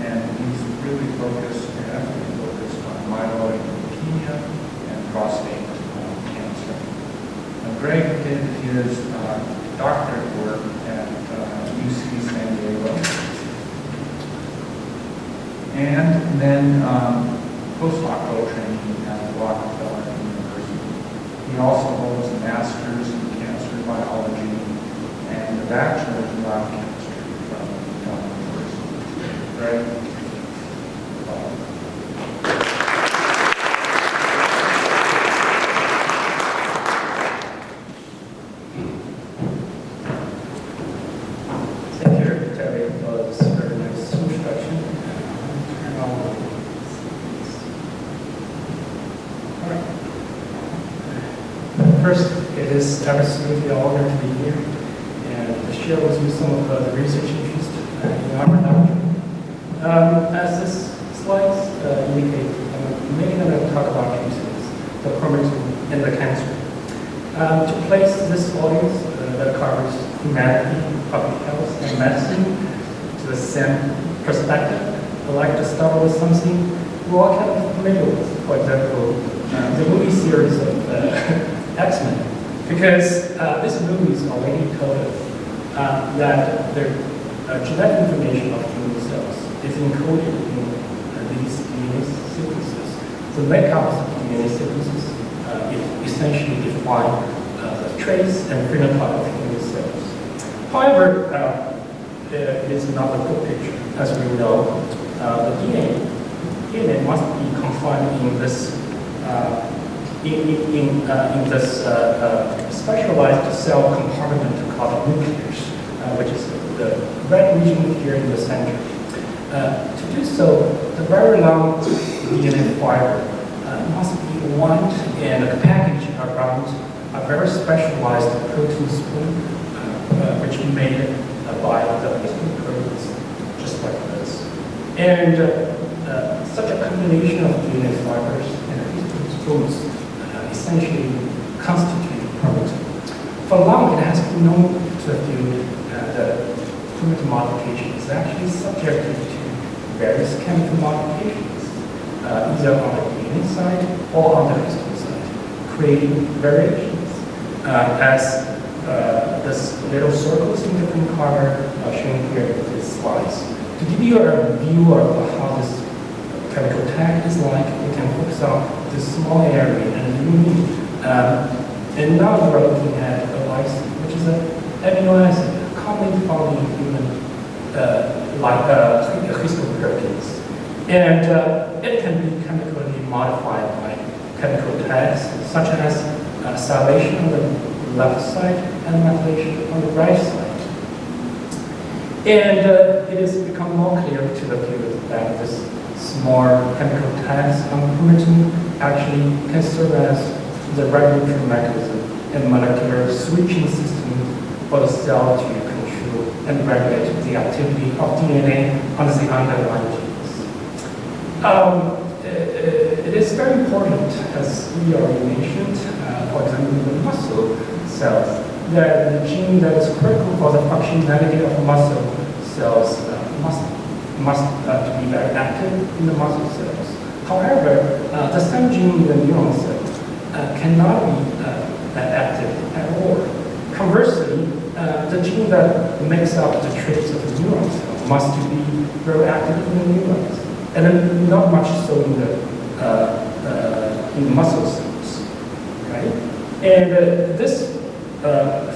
And he's really heavily focused on myeloid leukemia and prostate cancer. Now, Greg did his doctorate work at UC San Diego, and then postdoctoral training at Rockefeller University. He also holds a master's in cancer biology and a bachelor's in biochemistry from University. Greg? Thank you, Terry, for this very nice introduction. All right. First, it is absolutely an honor to be here and to share with you some of the research interest in our doctrine. As this slides indicate, I'm mainly going to talk about cancers, the chromatin in the cancer. To place this audience that covers humanity, public health, and medicine to the same perspective, I'd like to start with something we're all kind of familiar with. For example, the movie series of X-Men. Because this movie is already told us that the genetic information of human cells is encoded in these DNA sequences. The makeup of the DNA sequences essentially define the traits and phenotype of human cells. However, it is not a good picture. As we know, the DNA must be confined in this specialized cell compartment called the nucleus, which is the red region here in the center. To do so, the very long DNA fiber must be wound and packaged around a very specialized protein spoon, which is made by the history proteins, just like this. And such a combination of DNA fibers and history spoons essentially constitute protein. For long, it has been known to the field that chromatin modification is actually subjected to various chemical modifications, either on the DNA side or on the histone side, creating variations. As this little circles in different color are shown here in these slides. To give you a view of how this chemical tag is like, we can focus on this small area and unique. And now we're looking at a lysine, which is an amino acid commonly found in human histoproteins. And it can be chemically modified by chemical tags, such as salvation on the left side and methylation on the right side. And it has become more clear to the field that this small chemical tags on chromatin actually can serve as the regulatory mechanism and molecular switching system for the cell to control control and regulate the activity of DNA on the underlying genes. It is very important, as we already mentioned, for example, in the muscle cells, that the gene that is critical for the functionality of muscle cells must be very active in the muscle cells. However, the same gene in the neuron cell cannot be active at all. Conversely, the gene that makes up the traits of the neuron cell must be very active in the neurons, and then not much so in the muscle cells, right? And this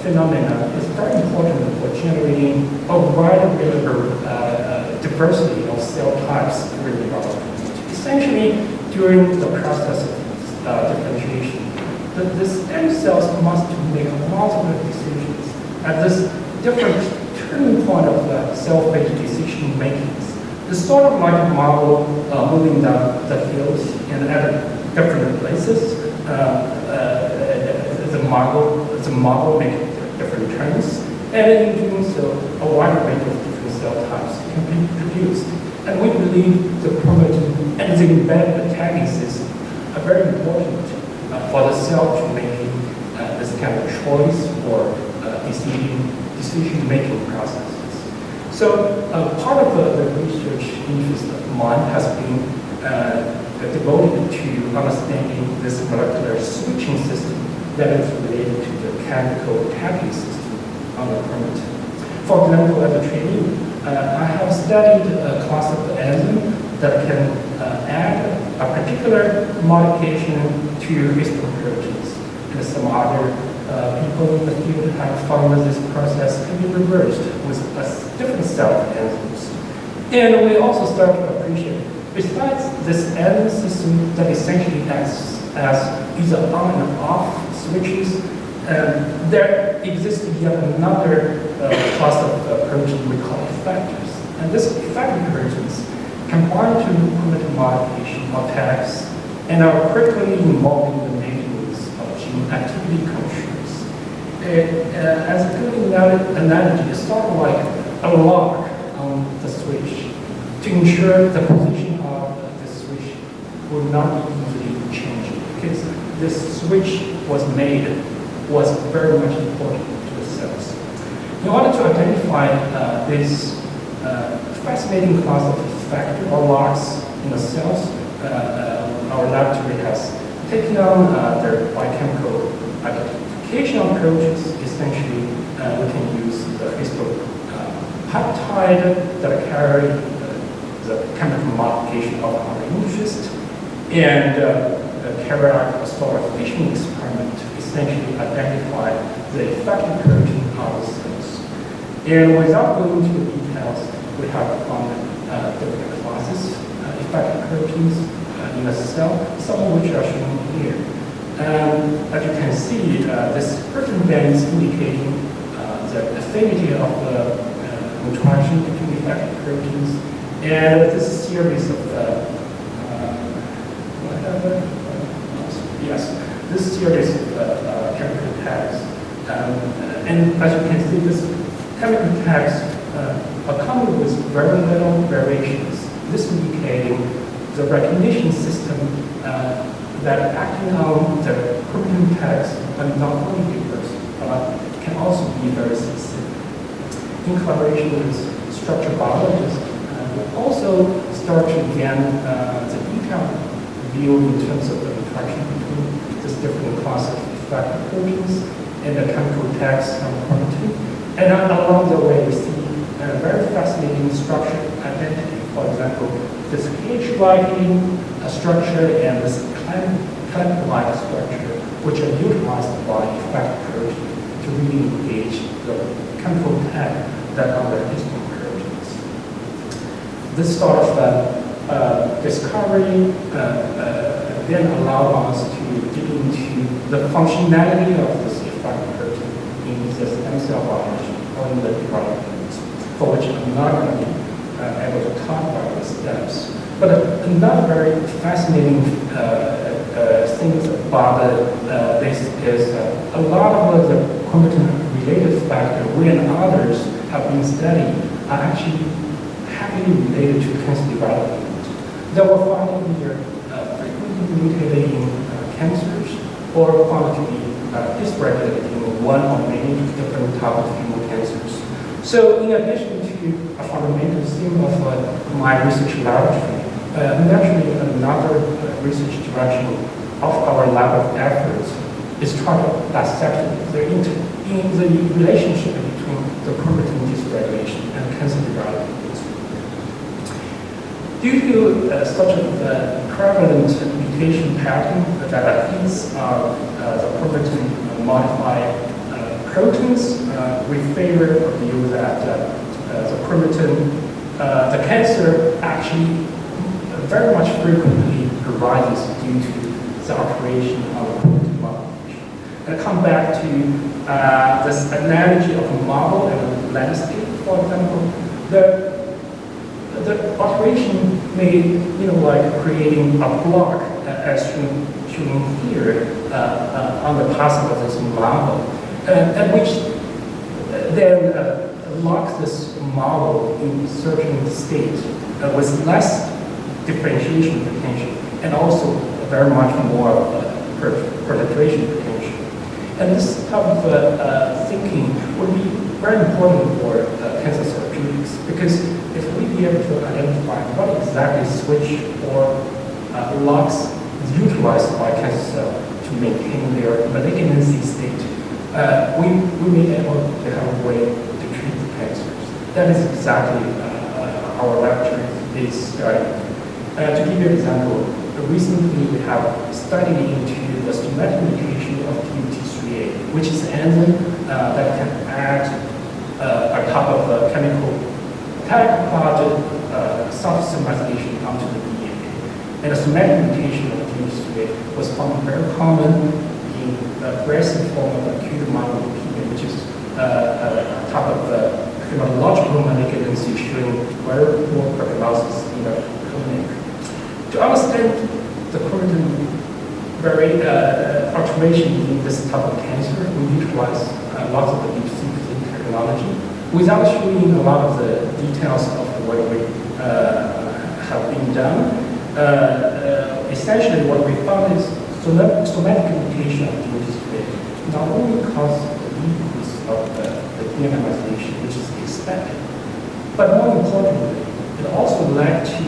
phenomena is very important for generating a wide diversity of cell types during development. Essentially, during the process of differentiation, the stem cells must make multiple decisions at this different turning point of the cell-based decision making. It's sort of like a model moving down the field and at different places. The model makes different turns, and in doing so, a wide range of different cell types can be produced. And we believe the chromatin and the embedded tagging system are very important for the cell to make this kind of choice or decision-making processes. So part of the research interest of mine has been devoted to understanding this molecular switching system that is related to the chemical tagging system on the chromatin. For example, as a trainee, I have studied a class of enzymes that can add a particular modification to histoproteins, and some other people in the field have found that this process can be reversed with different cell enzymes. And we also start to appreciate, besides this enzyme system that essentially acts as either on and off switches, there exists yet another class of protein we call effectors. And this effector proteins can bind to chromatin modification or tags and are critically involved in the maintenance of gene activity controls. As a good analogy, it's sort of like a lock on the switch to ensure the position of the switch will not be easily changed, because this switch was very much important to the cells. In order to identify this fascinating class of effector or locks in the cells, our laboratory has taken on their biochemical identification approaches. Essentially, we can use the histopeptide that carry the chemical modification of our interest, and carry out a sort of fishing experiment to essentially identify the effector protein of the cells. And without going into the details, we have found different classes, effector proteins in a cell, some of which are shown here. As you can see, this protein band is indicating the affinity of the interaction between effector proteins, and this series of this series of chemical tags. And as you can see, this chemical tags accompanied with very little variations. This indicating the recognition system that acting on the chromatin tags are not only diverse, but can also be very specific. In collaboration with structural biologists, we also start to gain the detailed view in terms of the interaction between this different class of effector proteins and the chemical tags on chromatin. And along the way, we see a very fascinating structure identity. For example, this cage-like structure and this clamp-like structure, which are utilized by effector protein to really engage the chemical tag that are the histoproteins. This sort of discovery then allowed us to dig into the functionality of this effector protein in the stem cell biology or in the development, for which I'm not going to be able to talk about the steps. But another very fascinating thing about this is a lot of the chromatin-related factors we and others have been studied are actually heavily related to cancer development. They were found either frequently mutated in cancers or found to be dysregulated in one or many different types of human cancers. So in addition to a fundamental theme of my research laboratory, naturally another research direction of our lab of efforts is trying to dissect the relationship between the chromatin dysregulation and cancer development. Due to such a prevalent mutation pattern that hints the chromatin modified proteins, we favor the view that the chromatin, the cancer actually very much frequently arises due to the alteration of chromatin modification. And I come back to this analogy of a model and a landscape, for example. The alteration may, like creating a block, as shown here on the path of this model, at which then locks this model in a certain state with less differentiation potential and also very much more proliferation potential. And this type of thinking would be very important for cancer therapeutics, because if we be able to identify what exactly switch or locks is utilized by cancer cells to maintain their malignancy state, we may be able to have a way to treat the cancers. That is exactly our laboratory is studying. To give you an example, recently we have studied into the somatic mutation of TUT3A, which is an enzyme that can act on top of the chemical tetraploid self-symmetrization onto the DNA. And the somatic mutation of TUT3A was found very common in the aggressive form of acute myeloleukemia, which is on top of the hematological malignancy showing very poor prognosis in the clinic. To understand the chromatin alteration in this type of cancer, we utilize lots of the deep sequencing technology. Without showing a lot of the details of what we have been done, essentially what we found is somatic mutation of TUT3A not only caused the decrease of the DNA methylation, which is expected, but more importantly, it also led to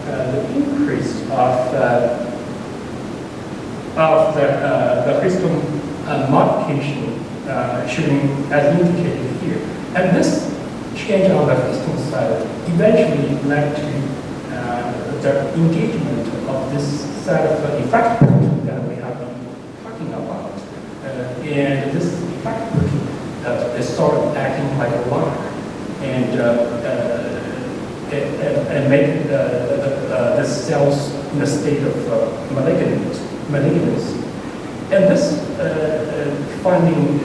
the increase of the histone modification shown as indicated here. And this change on the histone side eventually led to the engagement of this set of effector protein that we have been talking about. And this effector protein is sort of acting like a lock and make the cells in a state of malignancy. And this finding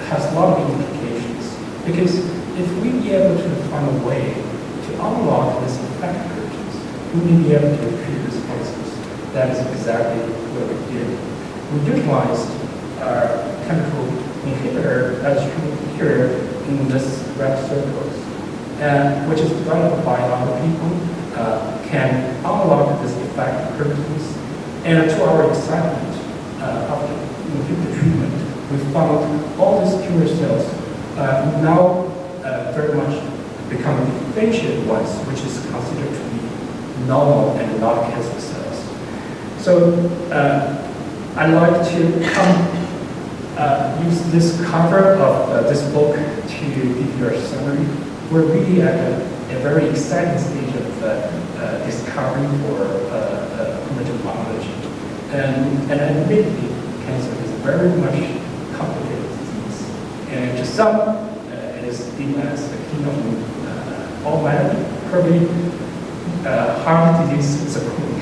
has a lot of implications, because if we be able to find a way to unlock this effector proteins, we may be able to treat these cancers. That is exactly what we did. We utilized our chemical inhibitor, as shown here in this red circles, which is developed by other people, can unlock this effector proteins. And to our excitement, after the treatment, we found all these tumor cells now very much become differentiated ones, which is considered to be normal and not cancer cells. So I'd like to use this cover of this book to give you a summary. We're really at a very exciting stage of discovery for chromatin biology. And admittedly, cancer is a very much complicated disease. And to some, it is deemed as the king of all malady. Probably heart disease is a queen.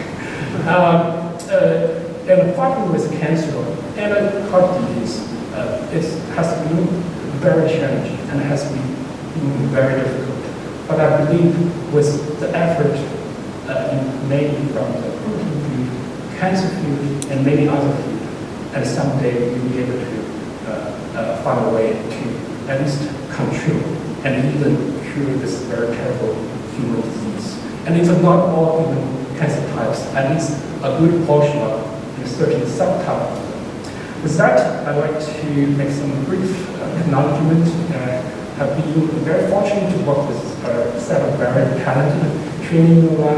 And fighting with cancer and heart disease has been very challenging and has been very difficult. But I believe with the effort maybe from the protein field, cancer field, and many other fields, and someday we'll be able to find a way to at least control and even cure this very terrible human disease. And if not all human cancer types, at least a good portion of the certain subtype. With that, I'd like to make some brief acknowledgements. Have been very fortunate to work with a set of very talented training alumni,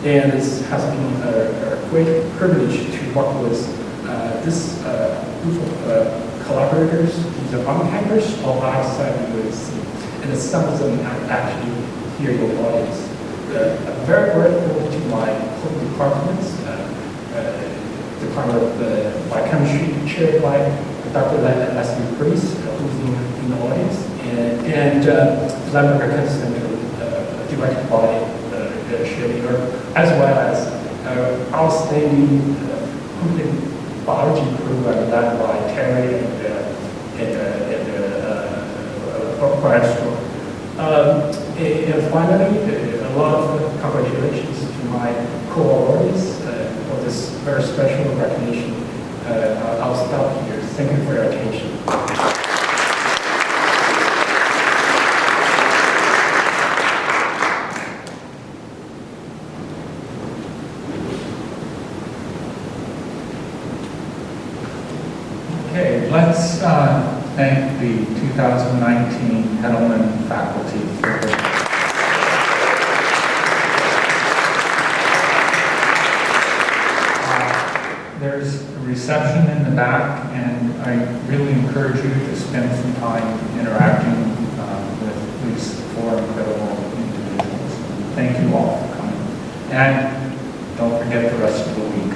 and it has been a great privilege to work with this group of collaborators, either on campus or outside the UAC, and some of them are actually here in the audience. I'm very grateful to my home departments, Department of Biochemistry, chaired by Dr. Leslie Priest, who's in the audience, and Ruthenbergen Center, directed by Shirley, as well as outstanding biology program led by Terry and Bradstreet. And finally, a lot of congratulations to my co-awardees for this very special recognition. I'll stop here. Thank you for your attention. Okay, let's thank the 2019 Hettleman faculty for their there's a reception in the back, and I really encourage you to spend some time interacting with these four incredible individuals. Thank you all for coming. And don't forget the rest of the week.